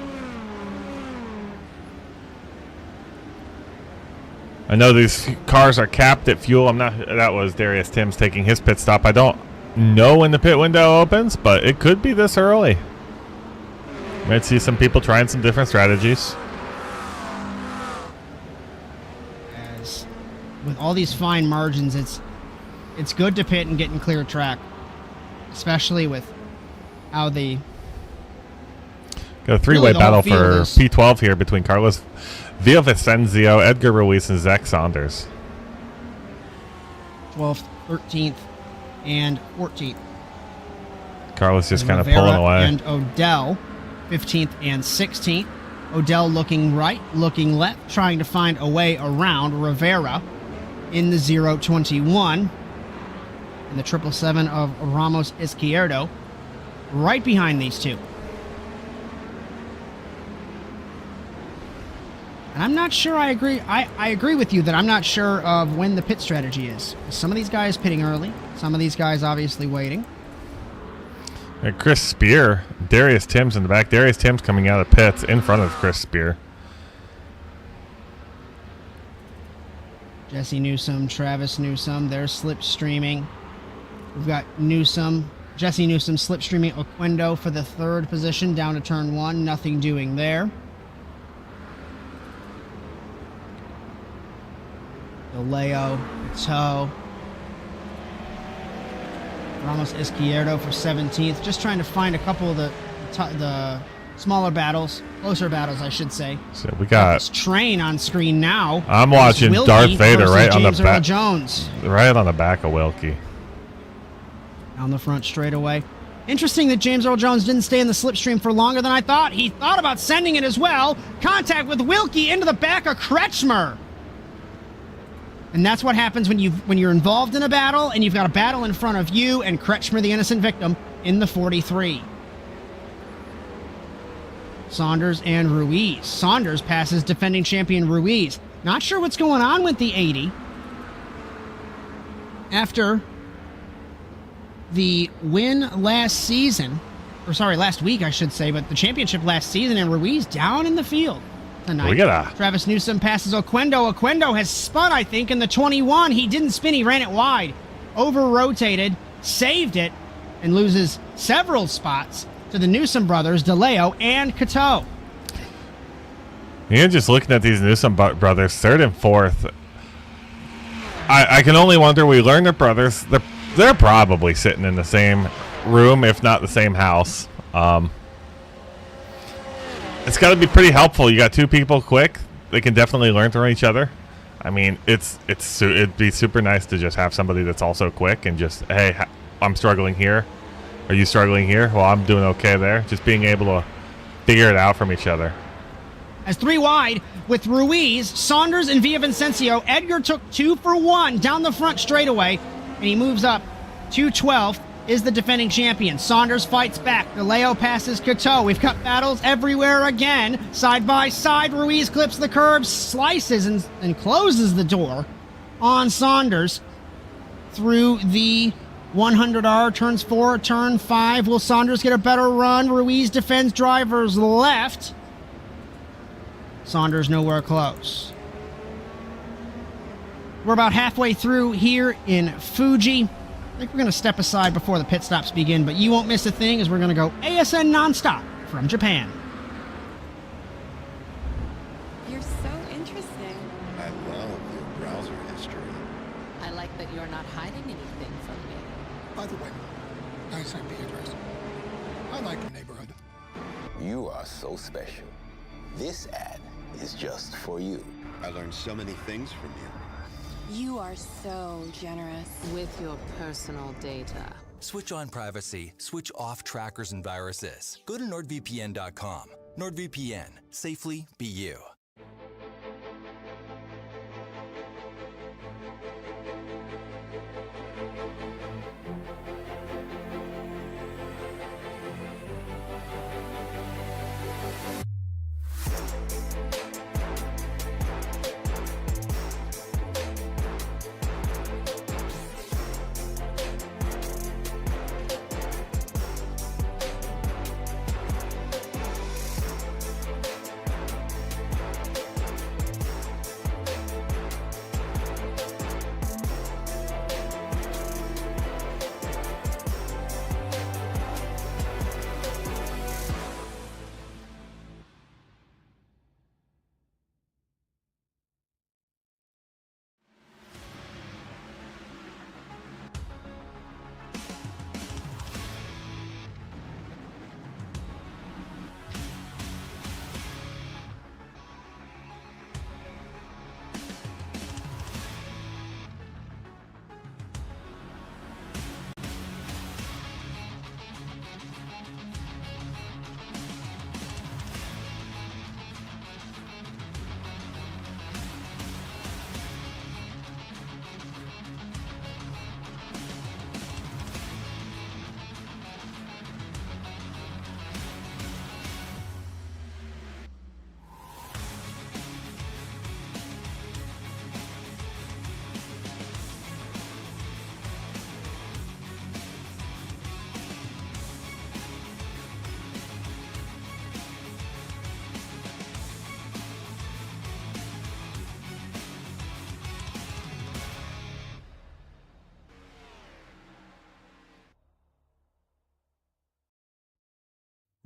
I know these cars are capped at fuel. That was Darius Timms taking his pit stop. I don't know when the pit window opens, but it could be this early. Might see some people trying some different strategies. As with all these fine margins, it's good to pit and get in clear track, especially with how the got a three-way battle for is P12 here between Carlos Villavicencio, Edgar Ruiz, and Zach Saunders. 12th, 13th, and 14th. Carlos just kind of Rivera pulling away. And Odell, 15th and 16th. Odell looking right, looking left, trying to find a way around Rivera in the 021. And the 777 of Ramos-Izquierdo right behind these two. And I'm not sure I agree. I agree with you that I'm not sure of when the pit strategy is. Some of these guys pitting early. Some of these guys obviously waiting. And Chris Spear, Darius Timms in the back. Darius Timms coming out of pits in front of Chris Spear. Jesse Newsome, Travis Newsome, they're slipstreaming. We've got Newsome, Jesse Newsome slipstreaming Oquendo for the third position down to turn one. Nothing doing there. Leo, Toe, Ramos-Izquierdo for 17th. Just trying to find a couple of the smaller battles, closer battles, I should say. So we got this train on screen now. I'm watching Wilkie Darth Vader versus right on the James Earl back, Jones. right on the back of Wilkie. On the front straightaway. Interesting that James Earl Jones didn't stay in the slipstream for longer than I thought. He thought about sending it as well. Contact with Wilkie into the back of Kretschmer. And that's what happens when you're involved in a battle and you've got a battle in front of you and Kretschmer, the innocent victim, in the 43. Saunders and Ruiz. Saunders passes defending champion Ruiz. Not sure what's going on with the 80. After the win last season, or sorry, last week I should say, but the championship last season, and Ruiz down in the field tonight. We got Travis Newsome passes Oquendo. Oquendo has spun, I think, in the 21. He didn't spin, he ran it wide. Over-rotated, saved it, and loses several spots to the Newsome brothers, DeLeo and Cato. Yeah, just looking at these Newsome brothers, third and fourth. I can only wonder, we learned they're brothers. They're probably sitting in the same room, if not the same house. It's got to be pretty helpful. You got two people quick. They can definitely learn from each other. I mean, it'd be super nice to just have somebody that's also quick and just, hey, I'm struggling here. Are you struggling here? Well, I'm doing okay there. Just being able to figure it out from each other. As three wide with Ruiz, Saunders, and Villavicencio. Edgar took 2 for 1 down the front straightaway, and he moves up to 12th. Is the defending champion. Saunders fights back. DeLeo passes Cato. We've got battles everywhere again. Side by side, Ruiz clips the curb, slices and closes the door on Saunders through the 100R. Turns 4, turn 5. Will Saunders get a better run? Ruiz defends driver's left. Saunders nowhere close. We're about halfway through here in Fuji. I think we're going to step aside before the pit stops begin, but you won't miss a thing as we're going to go ASN nonstop from Japan. You're so interesting. I love your browser history. I like that you're not hiding anything from me. By the way, nice IP address. I like the neighborhood. You are so special. This ad is just for you. I learned so many things from you. You are so generous with your personal data. Switch on privacy, switch off trackers and viruses. Go to nordvpn.com. NordVPN. Safely be you.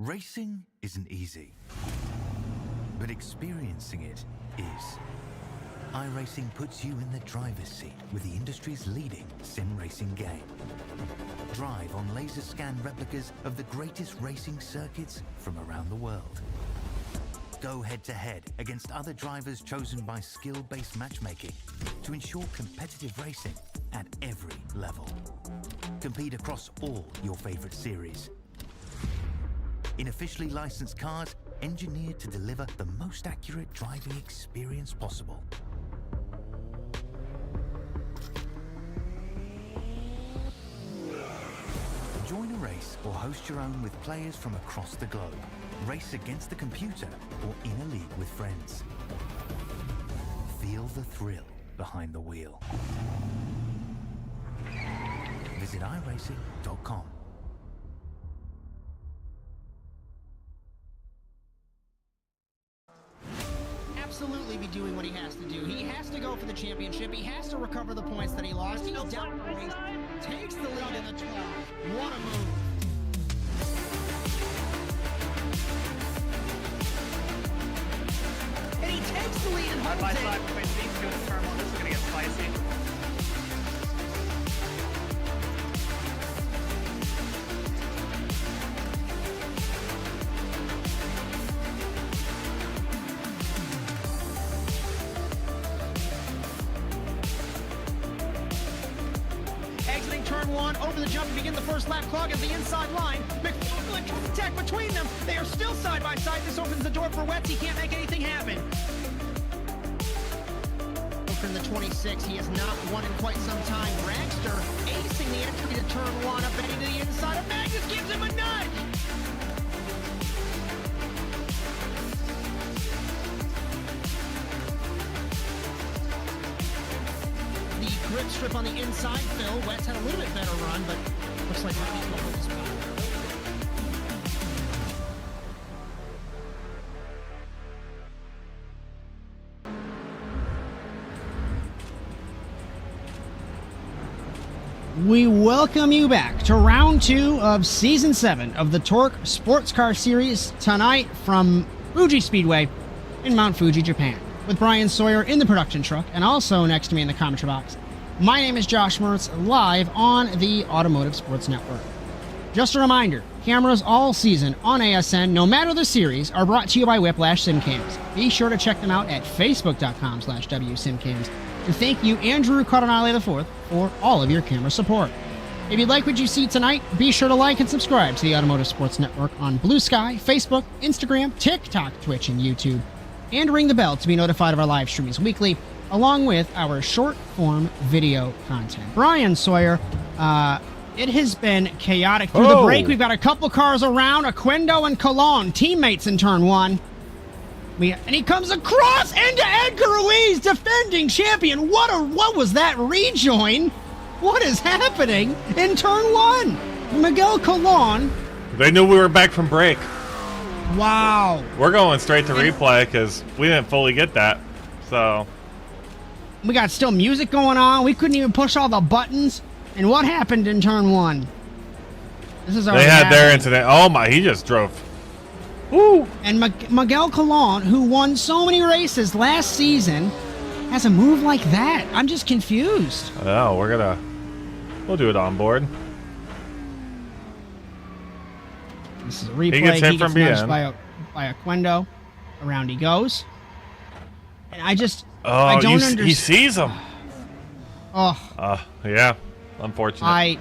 Racing isn't easy, but experiencing it is. iRacing puts you in the driver's seat with the industry's leading sim racing game. Drive on laser scan replicas of the greatest racing circuits from around the world. Go head to head against other drivers chosen by skill-based matchmaking to ensure competitive racing at every level. Compete across all your favorite series. In officially licensed cars, engineered to deliver the most accurate driving experience possible. Join a race or host your own with players from across the globe. Race against the computer or in a league with friends. Feel the thrill behind the wheel. Visit iRacing.com. Absolutely be doing what he has to do. He has to go for the championship. He has to recover the points that he lost. He's down the race, takes the lead in the 12. What a move. And he takes the lead and holds it. Side between these two in the turn one. This is going to get spicy. Exiting turn one, over the jump to begin the first lap clock at the inside line. McFarland contact between them. They are still side by side. This opens the door for Wetz. He can't make anything happen. From the 26, he has not won in quite some time. Dragster acing the entry to turn one, up heading to the inside of Magnus, gives him a nudge. The grip strip on the inside, Phil. Wetz had a little bit better run, but looks like Ramos will hold his spot. We welcome you back to round 2 of season 7 of the TORQ Sports Car Series tonight from Fuji Speedway in Mount Fuji, Japan, with Bryan Sawyer in the production truck and also next to me in the commentary box. My name is Josh Mertz, live on the Automotive Sports Network. Just a reminder, cameras all season on ASN, no matter the series, are brought to you by Whiplash SimCams. Be sure to check them out at facebook.com/WSimCams. And thank you, Andrew Cardinale IV, for all of your camera support. If you like what you see tonight, be sure to like and subscribe to the Automotive Sports Network on Blue Sky, Facebook, Instagram, TikTok, Twitch, and YouTube. And ring the bell to be notified of our live streams weekly, along with our short-form video content. Bryan Sawyer, it has been chaotic through the break. We've got a couple cars around, Oquendo and Colon, teammates in turn one. And he comes across into Edgar Ruiz, defending champion. What was that rejoin? What is happening in turn one? Miguel Colon. They knew we were back from break. Wow. We're going straight to replay because we didn't fully get that. So we got still music going on. We couldn't even push all the buttons. And what happened in turn one? This is they had their incident. Oh my! He just drove. Woo. And Miguel Colon, who won so many races last season, has a move like that. I'm just confused. Oh, we'll do it on board. This is a replay. He gets hit from nudged behind. by Oquendo. Around he goes. And I don't understand. He sees him. Oh. Yeah. Unfortunate.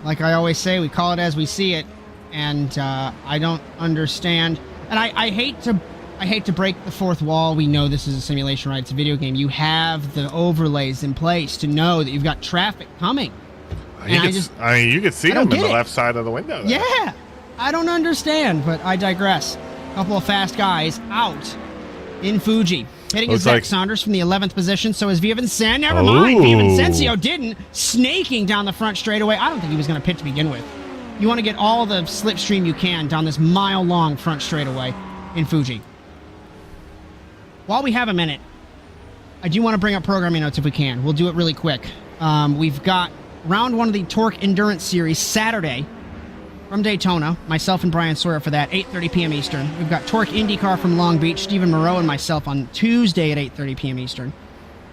Like I always say, we call it as we see it. And I don't understand. And I hate to break the fourth wall. We know this is a simulation, right? It's a video game. You have the overlays in place to know that you've got traffic coming. You could see him in the left side of the window there. Yeah. I don't understand, but I digress. A couple of fast guys out in Fuji. Hitting his Zach Saunders from the 11th position, so is Villavicencio. Never mind. Villavicencio didn't. Snaking down the front straightaway. I don't think he was going to pit to begin with. You want to get all the slipstream you can down this mile-long front straightaway in Fuji. While we have a minute, I do want to bring up programming notes if we can. We'll do it really quick. We've got round 1 of the TORQ Endurance Series Saturday from Daytona. Myself and Bryan Sawyer for that, 8:30 p.m. Eastern. We've got TORQ IndyCar from Long Beach, Stephen Moreau and myself on Tuesday at 8:30 p.m. Eastern.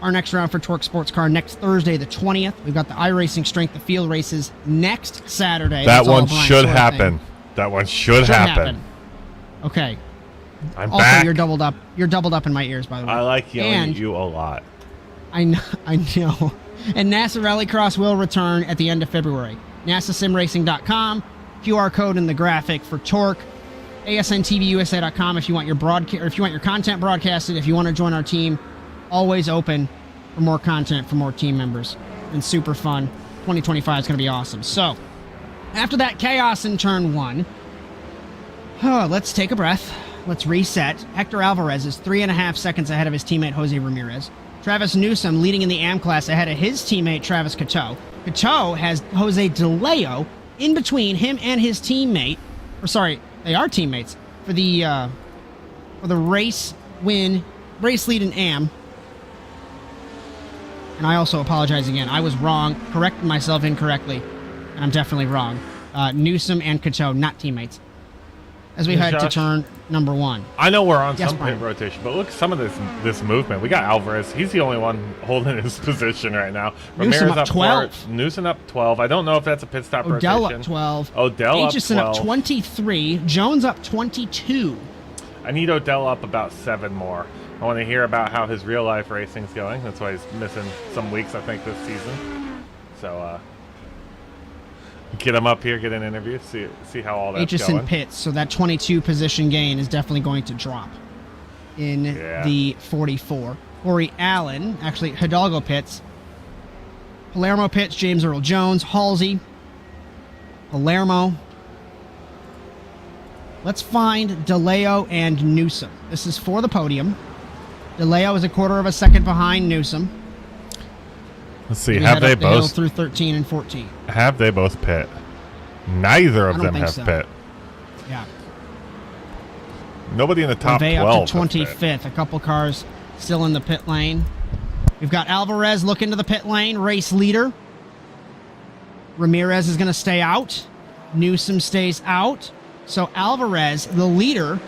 Our next round for TORQ Sports Car next Thursday, the 20th. We've got the iRacing Strength of Field races next Saturday. That one should happen. That one should happen. Okay. I'm also, back. you're doubled up. You're doubled up in my ears, by the way. I like yelling at you a lot. I know. And NASA Rallycross will return at the end of February. NASASimRacing.com, QR code in the graphic for TORQ, ASNTVUSA.com if you want your if you want your content broadcasted, if you want to join our team, always open for more content for more team members. And super fun. 2025 is going to be awesome. So, after that chaos in turn 1, let's take a breath. Let's reset. Hector Alvarez is 3.5 seconds ahead of his teammate Jose Ramirez. Travis Newsome leading in the AM class ahead of his teammate Travis Cateau. Cateau has Jose DeLeo in between him and his teammate. Or sorry, they are teammates for the race lead in AM. And I also apologize again. I was wrong. Corrected myself incorrectly. And I'm definitely wrong. Newsome and Cateau, not teammates. As we head to turn number 1. I know we're on Yes, some Bryan. pit rotation, but look at some of this movement. We got Alvarez. He's the only one holding his position right now. Newsome Ramirez up 12. 4. Newsome up 12. I don't know if that's a pit stop Odell rotation. up 12. Odell Aitchison up 12. up 23. Jones up 22. I need Odell up about 7 more. I want to hear about how his real life racing's going. That's why he's missing some weeks, I think, this season. So, get him up here, get an interview, see how all that's Aitchison going. pits, so that 22 position gain is definitely going to drop in the 44. Corey Allen, actually Hidalgo pits. Palermo pits, James Earl Jones, Halsey, Palermo. Let's find DeLeo and Newsome. This is for the podium. DeLeo is 1/4 of a second behind Newsome. Let's see, We have head they up the hill both through 13 and 14? have they both pit? Neither of I don't them think have so. pit. Yeah. Nobody in the top Leve 12 up to 25th. A couple cars still in the pit lane. We've got Alvarez look into the pit lane, race leader. Ramirez is going to stay out. Newsome stays out. So Alvarez, the leader.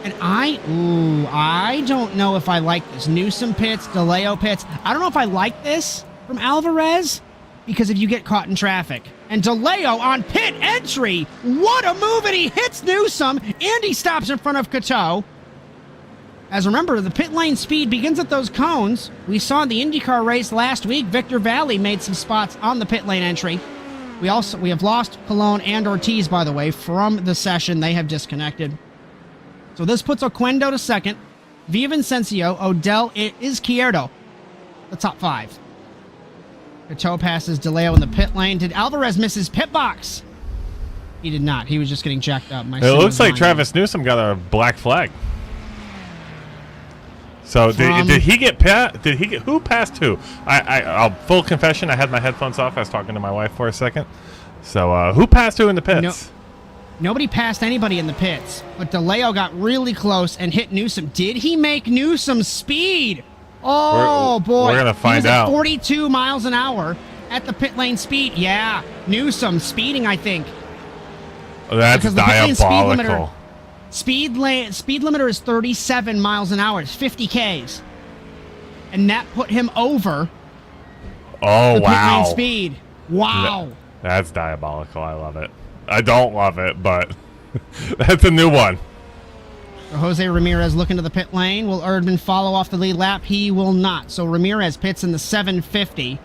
And I don't know if I like this. Newsome pits, DeLeo pits. I don't know if I like this from Alvarez because if you get caught in traffic. And DeLeo on pit entry. What a move, and he hits Newsome, and he stops in front of Cateau. As remember, the pit lane speed begins at those cones. We saw in the IndyCar race last week, Victor Valley made some spots on the pit lane entry. We have lost Colon and Ortiz, by the way, from the session. They have disconnected. So this puts Oquendo to second. Villavicencio, Odell, Izquierdo, the top 5. Cateau passes DeLeo in the pit lane. Did Alvarez miss his pit box? He did not. He was just getting jacked up. It looks like Travis Newsome got a black flag. So did he get who passed who? I'll full confession, I had my headphones off. I was talking to my wife for a second. So who passed who in the pits? Nobody passed anybody in the pits, but DeLeo got really close and hit Newsome. Did he make Newsome speed? Oh, boy. We're going to find out. He was at 42 miles an hour at the pit lane speed. Yeah, Newsome speeding, I think. That's because the pit lane diabolical. speed limiter is 37 miles an hour. It's 50 Ks. And that put him over the pit lane speed. Wow. That's diabolical. I love it. I don't love it, but that's a new one. So Jose Ramirez looking to the pit lane. Will Erdman follow off the lead lap? He will not. So Ramirez pits in the 750.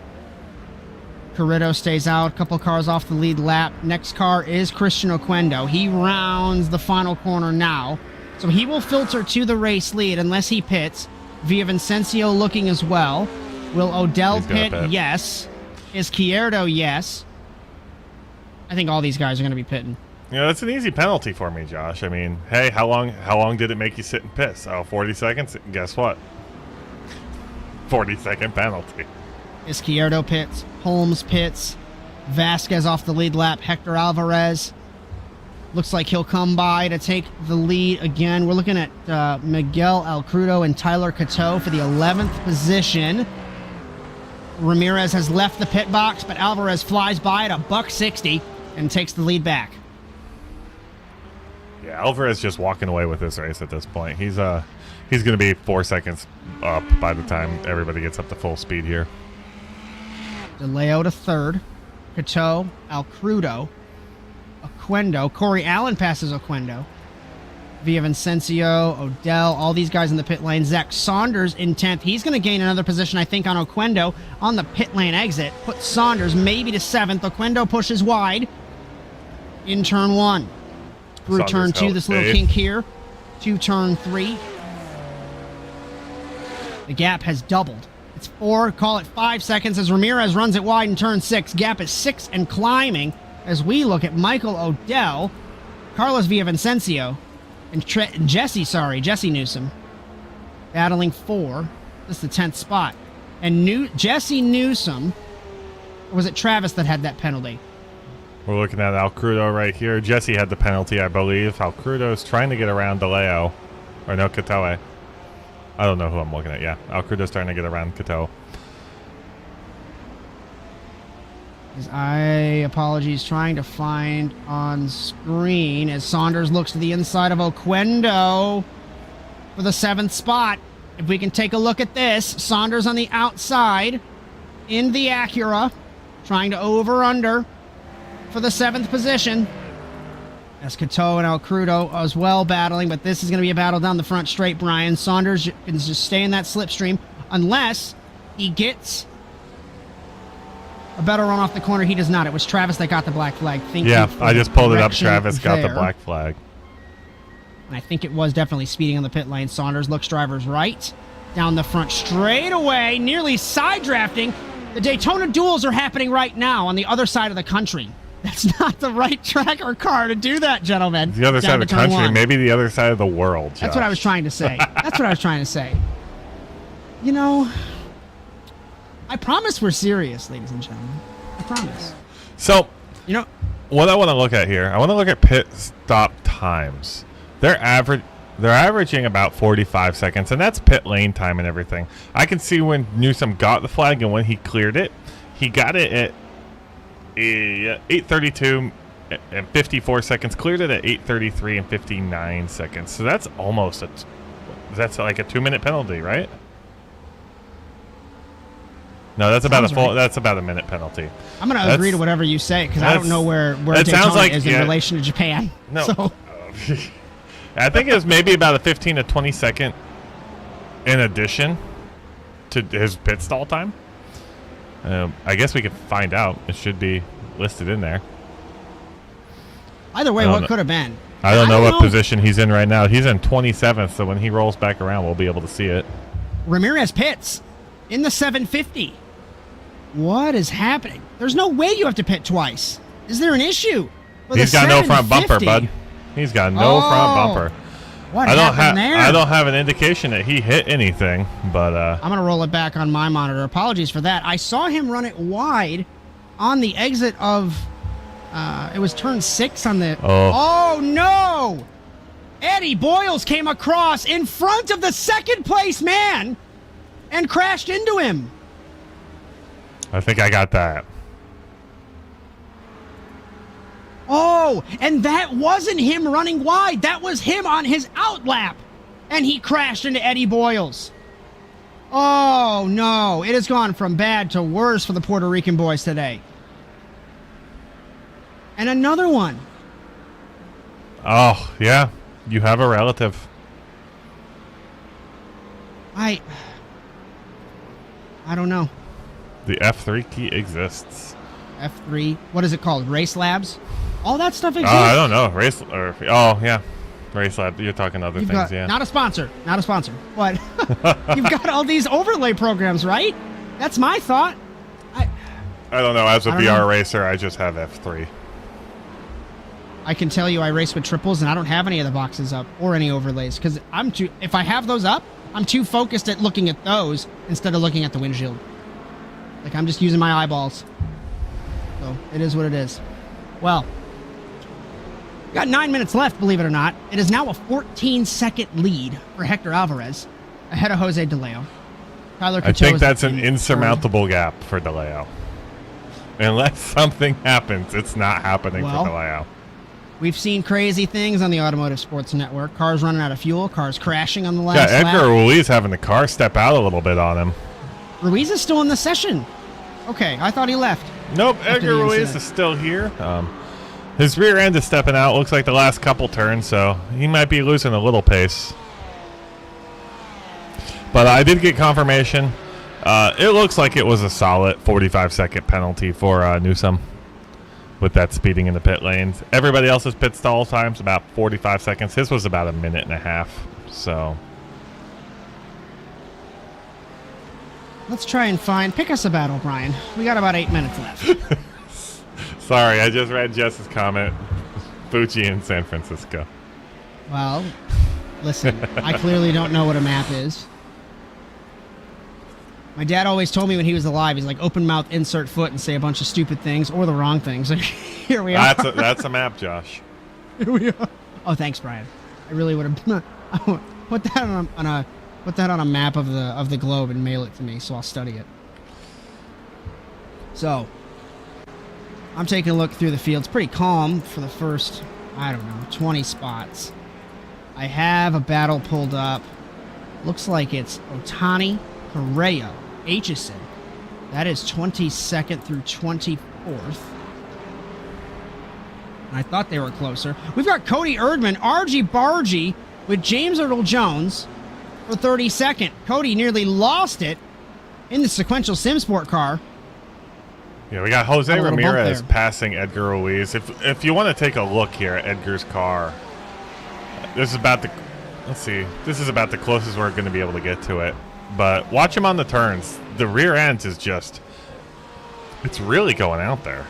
Corrido stays out. A couple cars off the lead lap. Next car is Christian Oquendo. He rounds the final corner now. So he will filter to the race lead unless he pits. Villavicencio looking as well. Will Odell pit? Yes. Izquierdo? Yes. I think all these guys are going to be pitting. Yeah, that's an easy penalty for me, Josh. I mean, hey, how long did it make you sit and piss? Oh, 40 seconds? Guess what? 40-second penalty. Izquierdo pits. Holmes pits. Vasquez off the lead lap. Hector Alvarez. Looks like he'll come by to take the lead again. We're looking at Miguel Alcrudo and Tyler Cateau for the 11th position. Ramirez has left the pit box, but Alvarez flies by at $160 and takes the lead back. Yeah, Alvarez just walking away with this race at this point. He's going to be 4 seconds up by the time everybody gets up to full speed here. DeLeo to third. Cateau, Alcrudo, Oquendo. Corey Allen passes Oquendo. Villavicencio, Odell, all these guys in the pit lane. Zach Saunders in 10th. He's going to gain another position, I think, on Oquendo on the pit lane exit. Put Saunders maybe to 7th. Oquendo pushes wide in turn 1. Through turn 2, this little kink here. To turn 3. The gap has doubled. It's 4, call it 5 seconds as Ramirez runs it wide in turn 6. Gap is 6 and climbing as we look at Michael Odell, Carlos Villavicencio, and Jesse Newsome battling 4. This is the 10th spot. And Jesse Newsome, or was it Travis that had that penalty? We're looking at Alcrudo right here. Jesse had the penalty, I believe. Alcrudo's trying to get around DeLeo. Or no, Cateau. I don't know who I'm looking at. Yeah, Alcrudo's trying to get around Cateau. Apologies, trying to find on screen as Saunders looks to the inside of Oquendo for the 7th spot. If we can take a look at this, Saunders on the outside in the Acura, trying to over-under for the 7th position. As Cateau and Alcrudo as well battling, but this is going to be a battle down the front straight, Bryan. Saunders can just stay in that slipstream unless he gets a better run off the corner. He does not. It was Travis that got the black flag. Yeah, I just pulled it up. Travis got the black flag. And I think it was definitely speeding on the pit lane. Saunders looks driver's right. Down the front straight away, nearly side drafting. The Daytona duels are happening right now on the other side of the country. That's not the right track or car to do that, gentlemen. The other side of the country, maybe the other side of the world. Josh. That's what I was trying to say. That's what I was trying to say. You know, I promise we're serious, ladies and gentlemen. I promise. So, you know, what I want to look at here, I want to look at pit stop times. They're averaging about 45 seconds, and that's pit lane time and everything. I can see when Newsome got the flag and when he cleared it. He got it at 8:32 and 54 seconds. Cleared it at 8:33 and 59 seconds. So that's almost that's like a 2-minute penalty, right? No, that's about that's about a minute penalty. I'm going to agree to whatever you say because I don't know where Daytona is in relation to Japan. No. So. I think it was maybe about a 15 to 20 second in addition to his pit stall time. I guess we could find out. It should be listed in there. Either way, what could have been? I don't know what position he's in right now. He's in 27th, so when he rolls back around, we'll be able to see it. Ramirez pits in the 750. What is happening? There's no way you have to pit twice. Is there an issue? He's got no front bumper, bud. He's got no front bumper. What happened there? I don't have an indication that he hit anything, but I'm going to roll it back on my monitor. Apologies for that. I saw him run it wide on the exit of it was turn 6 on the Oh no! Eddie Boyles came across in front of the second place man and crashed into him. I think I got that. Oh, and that wasn't him running wide. That was him on his out lap. And he crashed into Eddie Boyles. Oh, no. It has gone from bad to worse for the Puerto Rican boys today. And another one. Oh, yeah. You have a relative. I don't know. The F3 key exists. F3. What is it called? Race Labs? All that stuff exists? I don't know. Race Lab. You're talking other things, yeah. Not a sponsor. Not a sponsor. But you've got all these overlay programs, right? That's my thought. I don't know. As a VR racer, I just have F3. I can tell you I race with triples, and I don't have any of the boxes up or any overlays because if I have those up, I'm too focused at looking at those instead of looking at the windshield. Like, I'm just using my eyeballs. So, it is what it is. Well, we got 9 minutes left, believe it or not. It is now a 14-second lead for Hector Alvarez ahead of Jose DeLeo. Tyler Cateau, I think that's an insurmountable gap for DeLeo. Unless something happens, it's not happening for DeLeo. We've seen crazy things on the Automotive Sports Network. Cars running out of fuel, cars crashing on the Yeah, last lap. Edgar Ruiz having the car step out a little bit on him. Ruiz is still in the session. Okay, I thought he left. Nope, After Edgar the Ruiz incident. is still here. His rear end is stepping out. Looks like the last couple turns, so he might be losing a little pace. But I did get confirmation. It looks like it was a solid 45-second penalty for Newsome with that speeding in the pit lanes. Everybody else's pit stall time's about 45 seconds. His was about a minute and a half. So Let's try and pick us a battle, Bryan. We got about 8 minutes left. sorry, I just read Jess's comment. Fuji in San Francisco. Well, listen, I clearly don't know what a map is. My dad always told me when he was alive, he's like, open mouth, insert foot, and say a bunch of stupid things or the wrong things. Here we are. That's a map, Josh. Here we are. Oh, thanks, Bryan. I really would have put that on a map of the globe and mail it to me, so I'll study it. So, I'm taking a look through the field. It's pretty calm for the first, 20 spots. I have a battle pulled up. Looks like it's Otani, Correa, Aitchison. That is 22nd through 24th. I thought they were closer. We've got Cody Erdman, argy-bargy with James Earl Jones for 32nd. Cody nearly lost it in the sequential SimSport car. Yeah, we got Jose Got a little bump Ramirez there. passing Edgar Ruiz. If you want to take a look here at Edgar's car, this is about the closest we're going to be able to get to it. But watch him on the turns. The rear end is just, it's really going out there.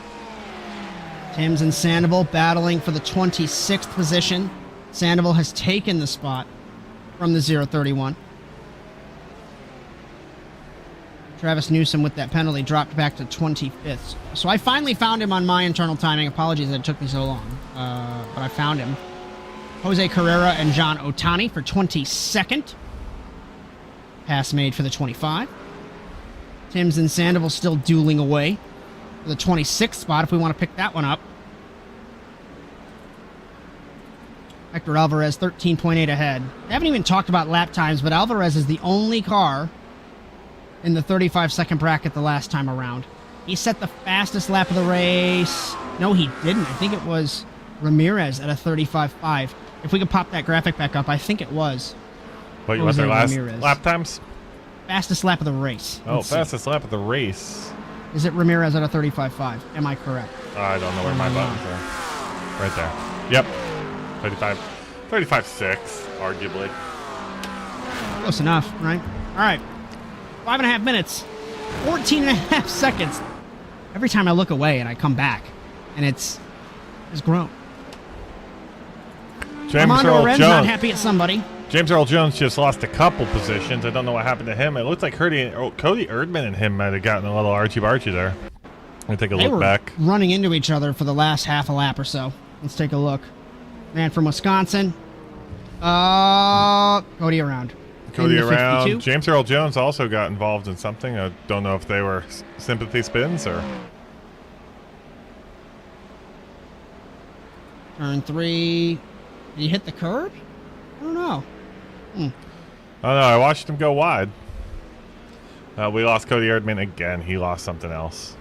Timms and Sandoval battling for the 26th position. Sandoval has taken the spot from the 031. Travis Newsome with that penalty dropped back to 25th. So I finally found him on my internal timing. Apologies that it took me so long. But I found him. Jose Carrera and John Otani for 22nd. Pass made for the 25. Timms and Sandoval still dueling away for the 26th spot if we want to pick that one up. Hector Alvarez 13.8 ahead. I haven't even talked about lap times, but Alvarez is the only car in the 35-second bracket the last time around. He set the fastest lap of the race. No, he didn't. I think it was Ramirez at a 35.5. If we could pop that graphic back up, I think it was. What, you want their last Ramirez. lap times? Fastest lap of the race. Oh, Let's see. fastest lap of the race. Is it Ramirez at a 35.5? Am I correct? I don't know where my buttons are. Right there. Yep. 35.6, arguably. Close enough, right? All right. 5.5 minutes. 14.5 seconds. Every time I look away and I come back, and it's grown. James Armando Earl Lorenz not Jones. happy at somebody. James Earl Jones just lost a couple positions. I don't know what happened to him. It looked like Cody Erdman and him might have gotten a little archy-barchy there. Let me take a They look were back. running into each other for the last half a lap or so. Let's take a look. Man from Wisconsin. Cody around. Cody In the around. 52. James Earl Jones also got involved in something. I don't know if they were sympathy spins or... Turn 3. Did he hit the curb? I don't know. Oh no, I watched him go wide. We lost Cody Erdman again. He lost something else.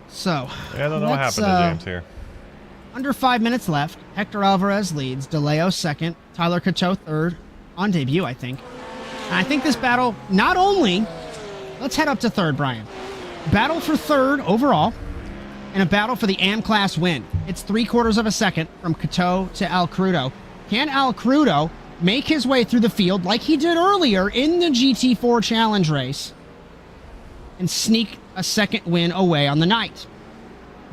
So, Yeah, I don't know what let's, happened to James here. Under 5 minutes left. Hector Alvarez leads. DeLeo second. Tyler Cateau third. On debut, I think. And I think this battle, not only... Let's head up to third, Bryan. Battle for third overall. And a battle for the AM class win. It's 3/4 of a second from Cateau to Al Crudo. Can Al Crudo make his way through the field like he did earlier in the GT4 Challenge race and sneak a second win away on the night?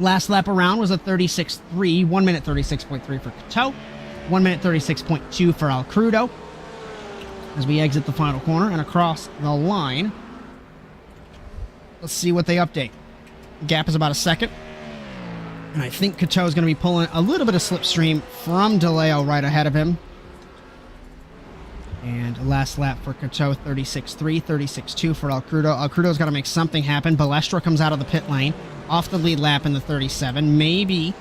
Last lap around was a 36.3, 1 minute 36.3 for Cateau, 1 minute 36.2 for Al Crudo. As we exit the final corner and across the line, let's see what they update. The gap is about a second. And I think Cateau is going to be pulling a little bit of slipstream from DeLeo right ahead of him. And last lap for Cateau, 36.3, 36.2 for Al Crudo. Al Crudo's got to make something happen. Balestra comes out of the pit lane, off the lead lap in the 37. Maybe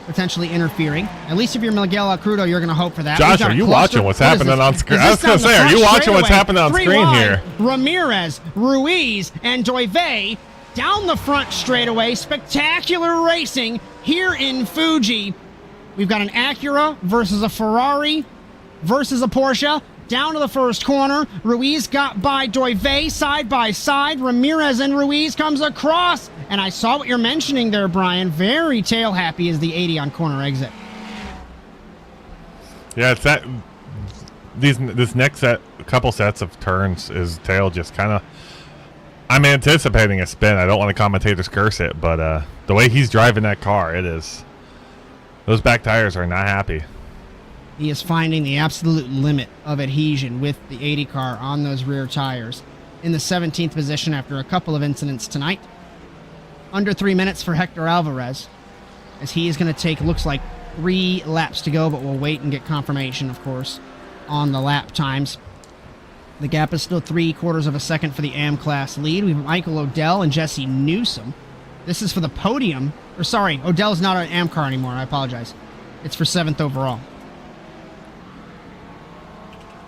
potentially interfering. At least if you're Miguel Colon, you're going to hope for that. Josh, are you watching what's happening on screen? I was going to say, are you watching what's happening on screen here? Ramirez, Ruiz, and Doive down the front straightaway. Spectacular racing here in Fuji. We've got an Acura versus a Ferrari versus a Porsche. Down to the first corner. Ruiz got by Doive side by side. Ramirez and Ruiz comes across. And I saw what you're mentioning there, Bryan. Very tail happy is the 80 on corner exit. Yeah, it's that. This next couple sets of turns is tail just kind of. I'm anticipating a spin. I don't want the commentators curse it, but the way he's driving that car, it is. Those back tires are not happy. He is finding the absolute limit of adhesion with the 80 car on those rear tires. In the 17th position after a couple of incidents tonight. Under 3 minutes for Hector Alvarez, as he is going to take, looks like 3 laps to go, but we'll wait and get confirmation, of course, on the lap times. The gap is still 3/4 of a second for the AM class lead. We have Michael Odell and Jesse Newsome. This is for the podium. Or sorry, Odell's not an AM car anymore. I apologize. It's for 7th overall.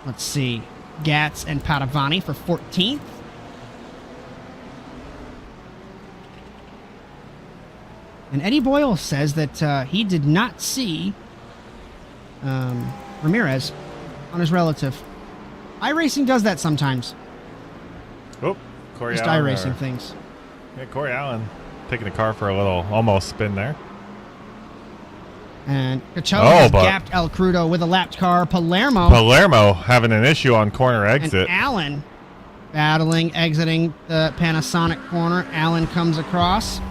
Let's see. Gatz and Padavani for 14th. And Eddie Boyle says that he did not see Ramirez on his relative. iRacing does that sometimes. Oh, Corey Just Allen. iRacing things. Yeah, Corey Allen taking the car for a little almost spin there. And Cacho has gapped El Crudo with a lapped car. Palermo having an issue on corner exit. And Allen battling, exiting the Panasonic corner. Allen comes across.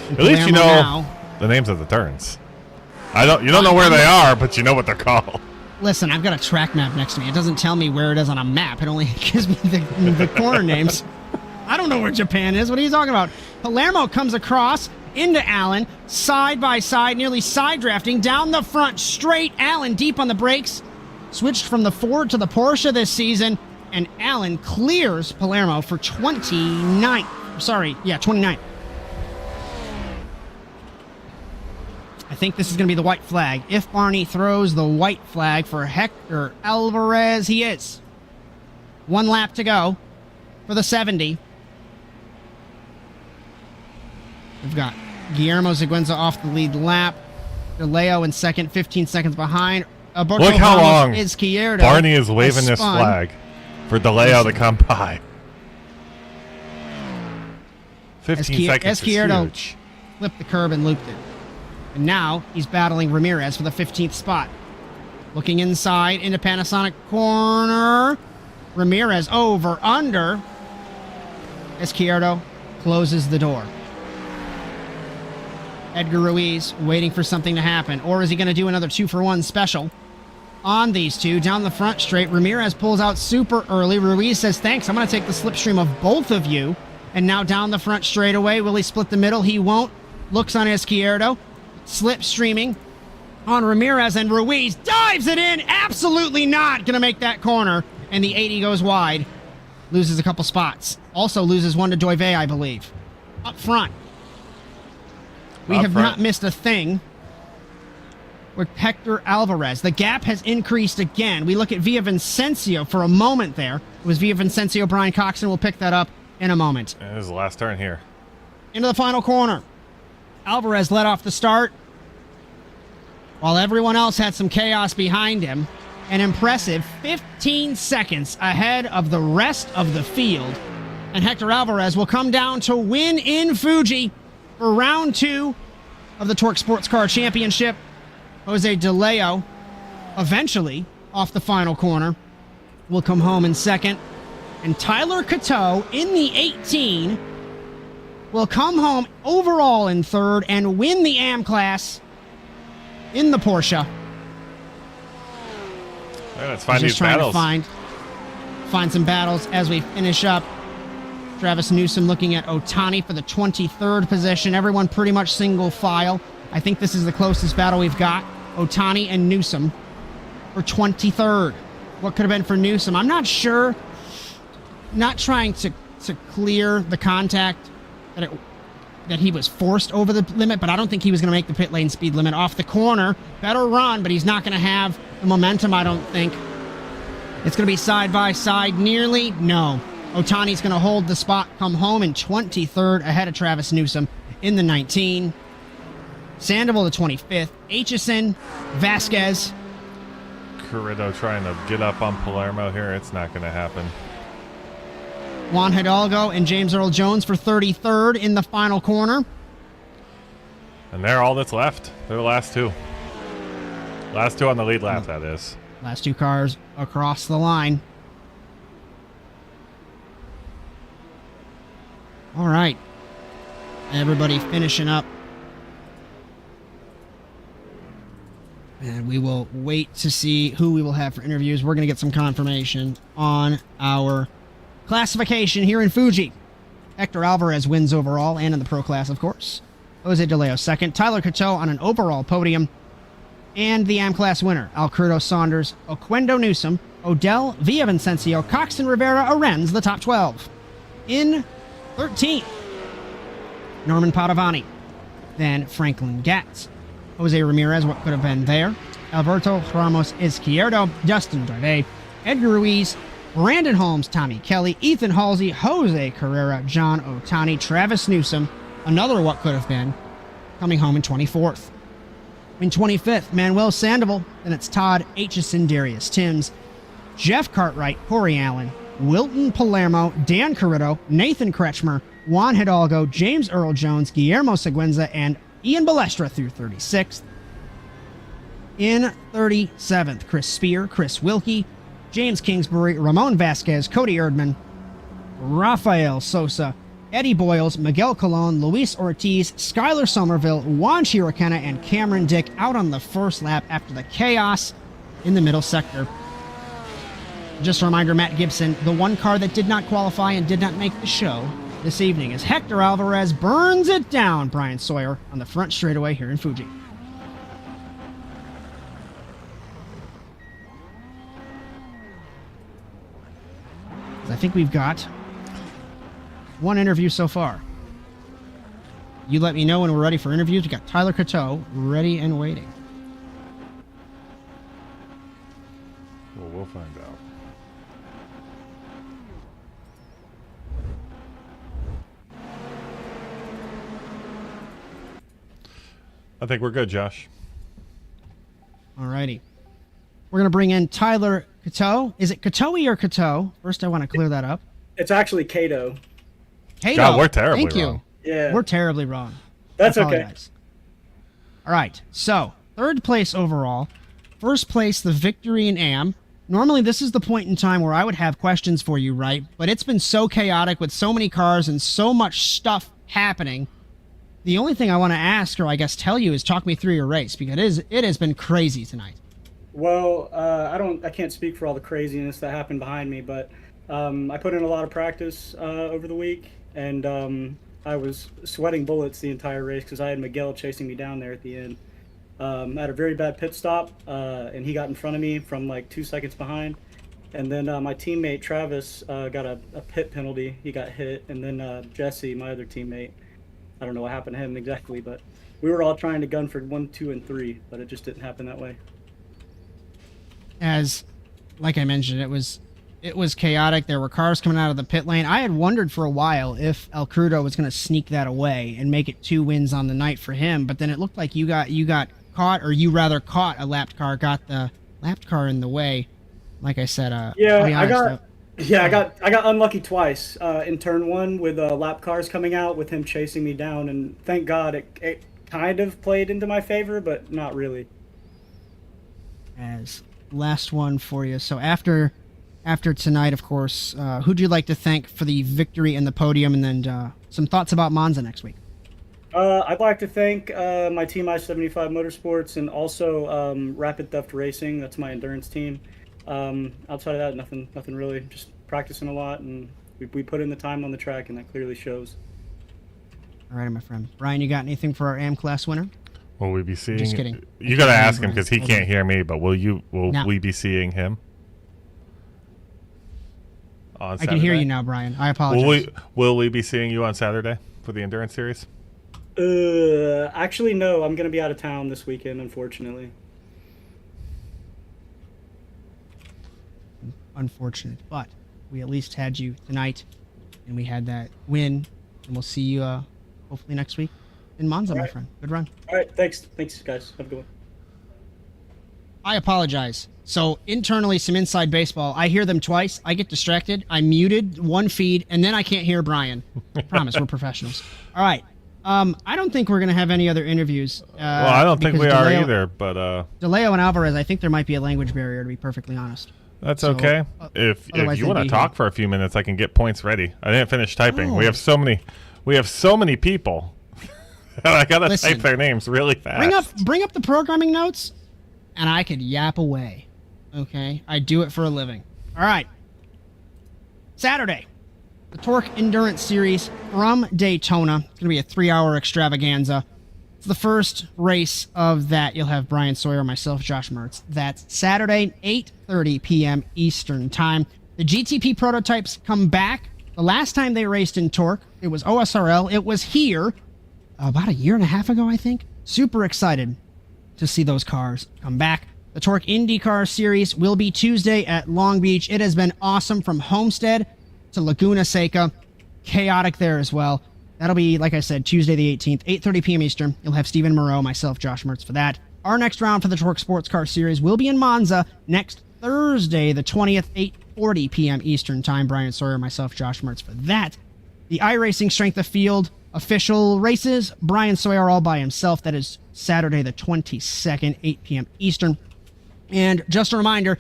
And At least you know now, the names of the turns. You don't know where they are, but you know what they're called. Listen, I've got a track map next to me. It doesn't tell me where it is on a map. It only gives me the corner names. I don't know where Japan is. What are you talking about? Palermo comes across into Allen, side by side, nearly side drafting down the front straight. Allen deep on the brakes. Switched from the Ford to the Porsche this season, and Allen clears Palermo for 29th. Sorry, yeah, 29th. I think this is going to be the white flag. If Barney throws the white flag for Hector Alvarez, he is. 1 lap to go for the 70. We've got Guillermo Seguenza off the lead lap. DeLeo in second, 15 seconds behind. Alberto Look how long Ramos-Izquierdo Barney is waving this flag for DeLeo to come by. 15 seconds is huge. Flipped the curb and looped it. And now he's battling Ramirez for the 15th spot. Looking inside into Panasonic corner. Ramirez over, under. Izquierdo closes the door. Edgar Ruiz waiting for something to happen. Or is he going to do another 2-for-1 special on these two? Down the front straight, Ramirez pulls out super early. Ruiz says, thanks, I'm going to take the slipstream of both of you. And now down the front straightaway, will he split the middle? He won't. Looks on Izquierdo. Slipstreaming on Ramirez, and Ruiz dives it in. Absolutely not going to make that corner. And the 80 goes wide. Loses a couple spots. Also loses one to Doive, I believe. Up front. We have not missed a thing with Hector Alvarez. The gap has increased again. We look at Villavicencio for a moment there. It was Villavicencio, Brian Coxon. We'll pick that up in a moment. And this is the last turn here. Into the final corner. Alvarez led off the start, while everyone else had some chaos behind him. An impressive 15 seconds ahead of the rest of the field. And Hector Alvarez will come down to win in Fuji for round 2 of the TORQ Sports Car Championship. Jose DeLeo, eventually off the final corner, will come home in second. And Tyler Cateau in the 18 will come home overall in third and win the AM class in the Porsche. Yeah, let's find Just these trying battles. to find some battles as we finish up. Travis Newsome looking at Otani for the 23rd position. Everyone pretty much single file. I think this is the closest battle we've got. Otani and Newsome for 23rd. What could have been for Newsome? I'm not sure. Not trying to clear the contact that that he was forced over the limit, but I don't think he was going to make the pit lane speed limit off the corner. Better run, but he's not going to have the momentum, I don't think. It's going to be side by side nearly. No. Otani's going to hold the spot, come home in 23rd ahead of Travis Newsome in the 19. Sandoval the 25th. Aitchison, Vasquez. Carrillo trying to get up on Palermo here. It's not going to happen. Juan Hidalgo and James Earl Jones for 33rd in the final corner. And they're all that's left. They're the last two. Last two on the lead lap, that is. Last two cars across the line. All right. Everybody finishing up. And we will wait to see who we will have for interviews. We're going to get some confirmation on our classification here in Fuji. Hector Alvarez wins overall and in the pro class, of course. Jose De Leo second. Tyler Coteau on an overall podium. And the AM class winner, Alcurdo Saunders, Oquendo Newsome, Odell Villavicencio, Cox and Rivera Arends, the top 12. In 13th, Norman Padovani. Then Franklin Gatz. Jose Ramirez, what could have been there. Alberto Ramos-Izquierdo, Dustin Drive, Edgar Ruiz, Brandon Holmes, Tommy Kelly, Ethan Halsey, Jose Carrera, John Otani, Travis Newsome, another what could have been, coming home in 24th. In 25th, Manuel Sandoval. Then it's Todd Aitchison, Darius Timms, Jeff Cartwright, Corey Allen, Wilton Palermo, Dan Carrito, Nathan Kretschmer, Juan Hidalgo, James Earl Jones, Guillermo Seguenza, and Ian Balestra through 36th. In 37th, Chris Spear, Chris Wilkie, James Kingsbury, Ramon Vasquez, Cody Erdman, Rafael Sosa, Eddie Boyles, Miguel Colon, Luis Ortiz, Skylar Somerville, Juan Chiricana, and Cameron Dick out on the first lap after the chaos in the middle sector. Just a reminder, Matt Gibson, the one car that did not qualify and did not make the show this evening, as Hector Alvarez burns it down Bryan Sawyer on the front straightaway here in Fuji. I think we've got one interview so far. You let me know when we're ready for interviews. We got Tyler Coteau ready and waiting. Well, we'll find out. I think we're good, Josh. Alrighty. We're going to bring in Tyler Coteau. Is it Coteau or Coteau? First, I want to clear that up. It's actually Cato. Cato. God, we're terribly Thank you. wrong. Yeah. We're terribly wrong. That's I okay. apologize. All right. So, third place overall. First place, the victory in AM. Normally, this is the point in time where I would have questions for you, right? But it's been so chaotic with so many cars and so much stuff happening. The only thing I want to ask, or I guess tell you, is talk me through your race, because it has been crazy tonight. Well, I can't speak for all the craziness that happened behind me, but I put in a lot of practice over the week, and I was sweating bullets the entire race because I had Miguel chasing me down there at the end. I had a very bad pit stop, and he got in front of me from like 2 seconds behind. And then my teammate Travis got a pit penalty. He got hit, and then Jesse, my other teammate, I don't know what happened to him exactly, but we were all trying to gun for 1, 2, and 3, but it just didn't happen that way. As, like I mentioned, it was chaotic. There were cars coming out of the pit lane. I had wondered for a while if El Crudo was going to sneak that away and make it 2 wins on the night for him, but then it looked like you got caught, or you rather caught a lapped car, got the lapped car in the way. Like I said, I'll be honest, I got unlucky twice in turn 1 with lap cars coming out with him chasing me down, and thank God it kind of played into my favor, but not really. As last one for you. So after tonight, of course, who'd you like to thank for the victory and the podium, and then some thoughts about Monza next week? I'd like to thank my team I-75 Motorsports, and also Rapid Theft Racing. That's my endurance team. Outside of that, nothing really. Just practicing a lot, and we put in the time on the track, and that clearly shows. All right, my friend. Brian, you got anything for our AM class winner? Will we be seeing? Just kidding. You got to ask him because he can't hear me. But will No. we be seeing him on Saturday? I can hear you now, Brian. I apologize. Will we be seeing you on Saturday for the endurance series? Actually, no. I'm gonna be out of town this weekend, unfortunately. Unfortunate, but we at least had you tonight, and we had that win, and we'll see you hopefully next week in Monza, my friend. Good run. All right, thanks, guys. Have a good one. I apologize. So internally, some inside baseball. I hear them twice. I get distracted. I muted one feed, and then I can't hear Bryan. Promise, we're professionals. All right. I don't think we're going to have any other interviews. Well, I don't think we are either, but... DeLeo and Alvarez, I think there might be a language barrier, to be perfectly honest. That's okay. If you want to talk for a few minutes, I can get points ready. I didn't finish typing. We have so many people. I got to type their names really fast. Bring up the programming notes, and I could yap away. Okay? I do it for a living. All right. Saturday. The TORQ Endurance Series from Daytona. It's going to be a 3-hour extravaganza. It's the first race of that. You'll have Bryan Sawyer, myself, Josh Mertz. That's Saturday, 8:30 p.m. Eastern Time. The GTP prototypes come back. The last time they raced in TORQ, it was OSRL. It was here about a year and a half ago, I think. Super excited to see those cars come back. The TORQ IndyCar Series will be Tuesday at Long Beach. It has been awesome from Homestead to Laguna Seca. Chaotic there as well. That'll be, like I said, Tuesday the 18th, 8:30 p.m. Eastern. You'll have Stephen Moreau, myself, Josh Mertz for that. Our next round for the TORQ Sports Car Series will be in Monza next Thursday, the 20th, 8:40 p.m. Eastern Time. Bryan Sawyer, myself, Josh Mertz for that. The iRacing Strength of Field official races, Bryan Sawyer all by himself. That is Saturday, the 22nd, 8 p.m. Eastern. And just a reminder,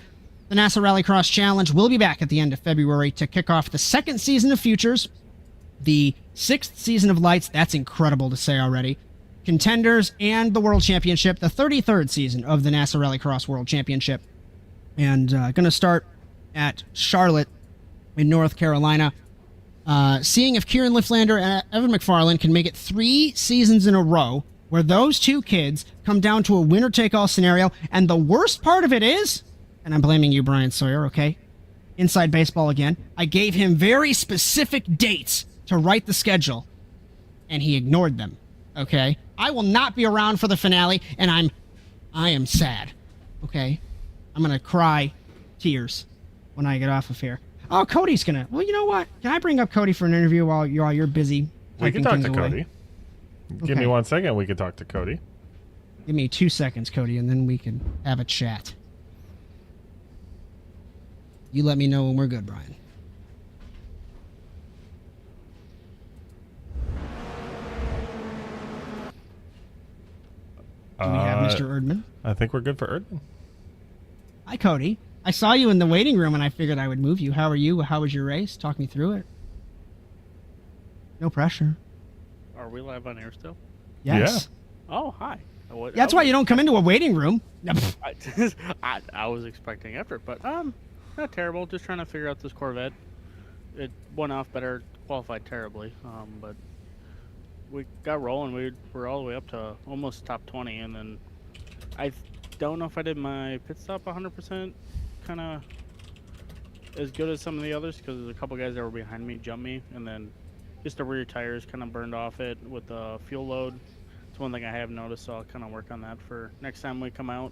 the NASA Rallycross Challenge will be back at the end of February to kick off the second season of Futures, the 6th season of Lights. That's incredible to say already. Contenders and the World Championship, the 33rd season of the NASA Rallycross World Championship. And going to start at Charlotte in North Carolina. Seeing if Kieran Lifflander and Evan McFarland can make it 3 seasons in a row where those two kids come down to a winner-take-all scenario. And the worst part of it is, and I'm blaming you, Bryan Sawyer, okay? Inside baseball again. I gave him very specific dates to write the schedule, and he ignored them, okay? I will not be around for the finale, and I am sad, okay? I'm going to cry tears when I get off of here. Oh, Cody's going to... Well, you know what? Can I bring up Cody for an interview while you're busy? We can talk to Cody. Give me 1 second. We can talk to Cody. Give me 2 seconds, Cody, and then we can have a chat. You let me know when we're good, Bryan. Do we have Mr. Erdman? I think we're good for Erdman. Hi, Cody. I saw you in the waiting room, and I figured I would move you. How are you? How was your race? Talk me through it. No pressure. Are we live on air still? Yes. Yeah. Oh, hi. That's why you don't come into a waiting room. I was expecting effort, but not terrible. Just trying to figure out this Corvette. It went off better, qualified terribly, but we got rolling. We were all the way up to almost top 20, and then I don't know if I did my pit stop 100% kind of as good as some of the others, because there's a couple guys that were behind me jumped me, and then just the rear tires kind of burned off it with the fuel load. It's one thing I have noticed, so I'll kind of work on that for next time we come out.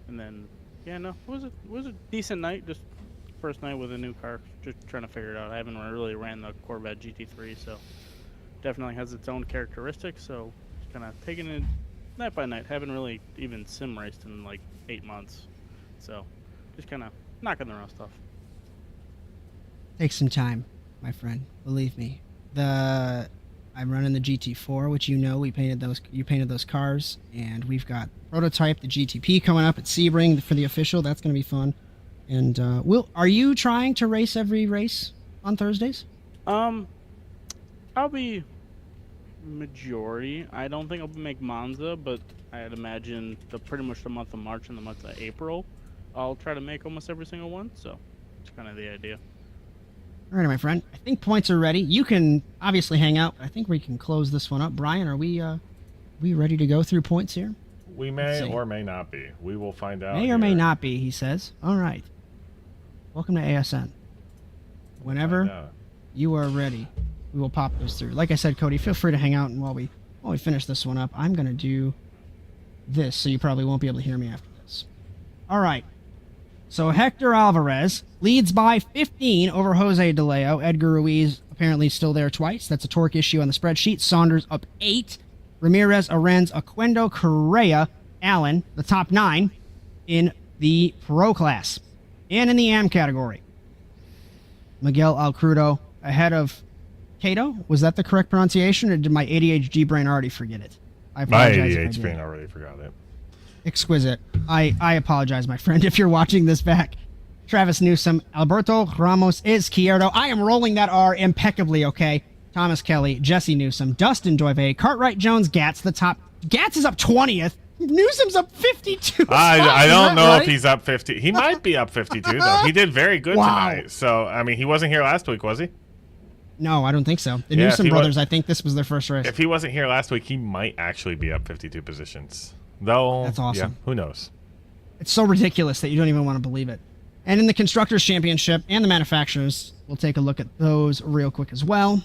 And then, yeah, no, it was a decent night. Just first night with a new car, just trying to figure it out. I haven't really ran the Corvette GT3, so definitely has its own characteristics. So just kind of taking it night by night. Haven't really even sim raced in like 8 months, so just kind of knocking around stuff. Take some time, my friend. Believe me. I'm running the GT4, which you know you painted those cars, and we've got prototype the GTP coming up at Sebring for the official. That's going to be fun. And are you trying to race every race on Thursdays? I'll be majority. I don't think I'll make Monza, but I'd imagine pretty much the month of March and the month of April, I'll try to make almost every single one. So it's kind of the idea. All right, my friend. I think points are ready. You can obviously hang out. I think we can close this one up. Bryan, are we ready to go through points here? We may or may not be. We will find out. May or may not be, he says. All right. Welcome to ASN. Whenever you are ready, we will pop those through. Like I said, Cody, feel free to hang out and while we while we finish this one up, I'm going to do this, so you probably won't be able to hear me after this. All right. So Hector Alvarez leads by 15 over Jose De Leo. Edgar Ruiz apparently still there twice. That's a TORQ issue on the spreadsheet. Saunders up 8. Ramirez, Arenz, Oquendo, Correa, Allen, the top 9 in the pro class. And in the AM category, Miguel Alcrudo ahead of Cato. Was that the correct pronunciation, or did my ADHD brain already forget it? I My apologize if I ADHD did. brain already forgot it. Exquisite. I apologize, my friend, if you're watching this back. Travis Newsome, Alberto Ramos-Izquierdo. I am rolling that R impeccably, okay? Thomas Kelly, Jesse Newsome, Dustin Doive, Cartwright Jones, Gatz, the top. Gatz is up 20th. Newsome's up 52. I don't know right? if he's up 50. He might be up 52, though. He did very good Wow. tonight. So, I mean, he wasn't here last week, was he? No, I don't think so. The Yeah, Newsome if he brothers, I think this was their first race. If he wasn't here last week, he might actually be up 52 positions. Though, That's awesome. Yeah, who knows? It's so ridiculous that you don't even want to believe it. And in the Constructors' Championship and the Manufacturers, we'll take a look at those real quick as well.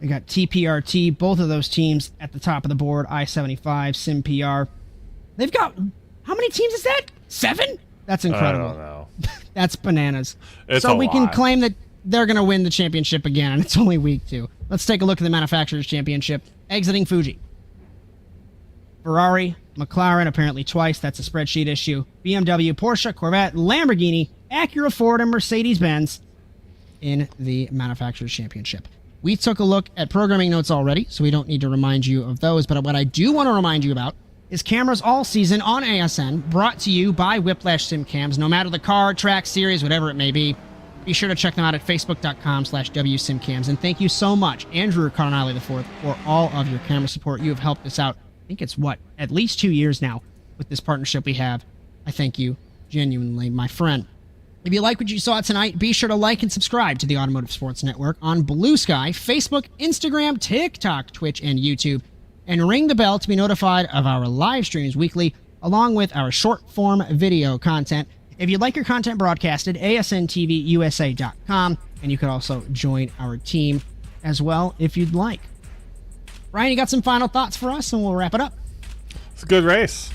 We got TPRT, both of those teams at the top of the board, I-75, SimPR. They've got, how many teams is that? 7? That's incredible. I don't know. That's bananas. It's so a we can lot. claim that they're going to win the championship again, and it's only week 2. Let's take a look at the Manufacturers' Championship, exiting Fuji. Ferrari, McLaren, apparently twice. That's a spreadsheet issue. BMW, Porsche, Corvette, Lamborghini, Acura, Ford, and Mercedes-Benz in the Manufacturers' Championship. We took a look at programming notes already, so we don't need to remind you of those. But what I do want to remind you about is cameras all season on ASN, brought to you by Whiplash SimCams. No matter the car, track, series, whatever it may be, be sure to check them out at facebook.com/WSimCams. And thank you so much, Andrew Carnali IV, for all of your camera support. You have helped us out. I think it's, at least 2 years now with this partnership we have. I thank you genuinely, my friend. If you like what you saw tonight, be sure to like and subscribe to the Automotive Sports Network on Blue Sky, Facebook, Instagram, TikTok, Twitch, and YouTube. And ring the bell to be notified of our live streams weekly, along with our short-form video content. If you'd like your content broadcasted, asnTVUSA.com, and you could also join our team as well if you'd like. Ryan, you got some final thoughts for us, and we'll wrap it up. It's a good race.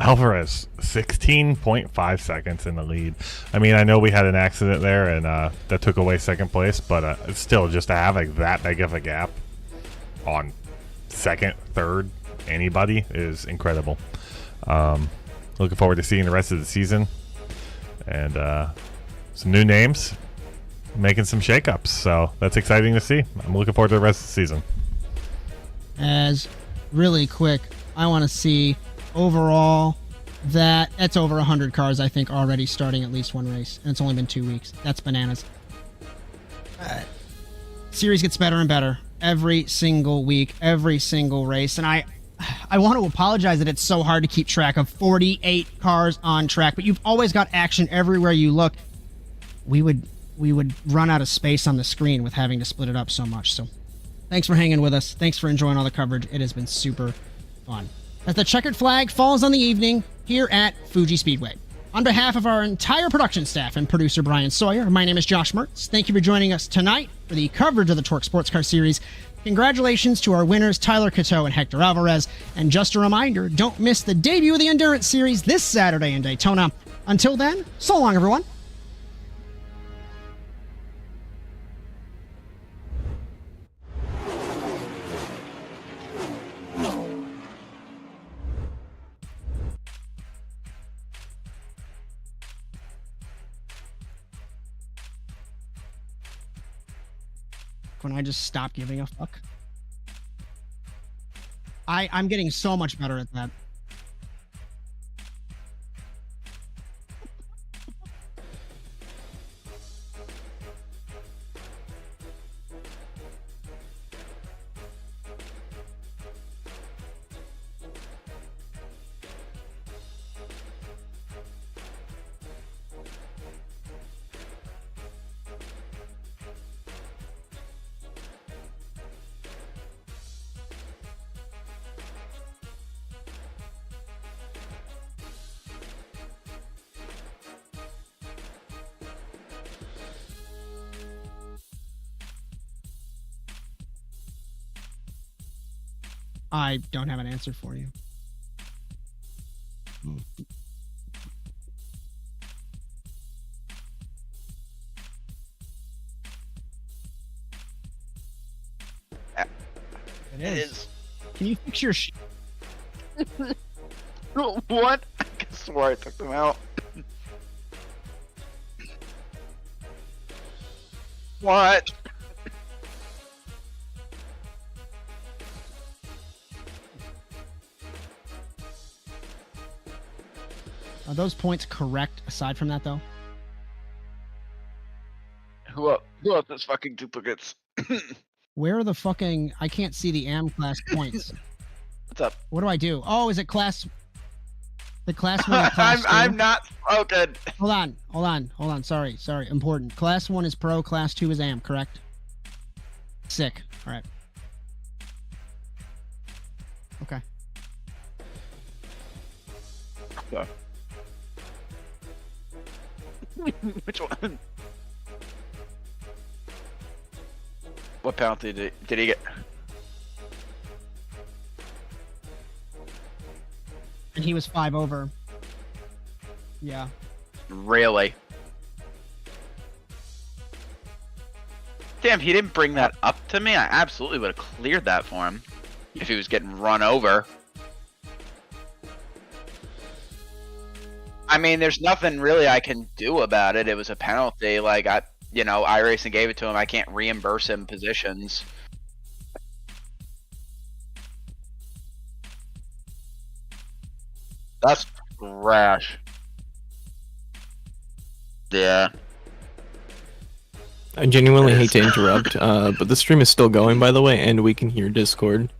Alvarez, 16.5 seconds in the lead. I mean, I know we had an accident there, and that took away second place, but it's still just to have that big of a gap on second, third, anybody is incredible. Looking forward to seeing the rest of the season. And some new names making some shakeups, so that's exciting to see. I'm looking forward to the rest of the season. As really quick, I want to see overall that's over 100 cars, I think, already starting at least one race, and it's only been 2 weeks. That's bananas. Series gets better and better every single week, every single race, and I want to apologize that it's so hard to keep track of 48 cars on track, but you've always got action everywhere you look. We would run out of space on the screen with having to split it up so much. So thanks for hanging with us. Thanks for enjoying all the coverage. It has been super fun. As the checkered flag falls on the evening here at Fuji Speedway. On behalf of our entire production staff and producer Bryan Sawyer, my name is Josh Mertz. Thank you for joining us tonight for the coverage of the TORQ Sports Car Series. Congratulations to our winners, Tyler Cateau and Hector Alvarez. And just a reminder, don't miss the debut of the Endurance Series this Saturday in Daytona. Until then, so long, everyone. When I just stop giving a fuck. I'm getting so much better at that. I don't have an answer for you. It is. Can you fix your What? I could swear I took them out. What? Are those points correct aside from that, though? Who else is fucking duplicates? Where are the fucking... I can't see the AM class points. What's up? What do I do? Oh, is it class... The class 1 and class 2? I'm not spoken. Hold on. Sorry. Important. Class 1 is pro, class 2 is AM, correct? Sick. All right. Okay. Yeah. Which one? What penalty did he get? And he was 5 over. Yeah. Really? Damn, he didn't bring that up to me. I absolutely would have cleared that for him if he was getting run over. I mean, there's nothing really I can do about it. It was a penalty. Like, iRacing gave it to him. I can't reimburse him positions. That's trash. Yeah. I genuinely hate to interrupt, but the stream is still going, by the way, and we can hear Discord.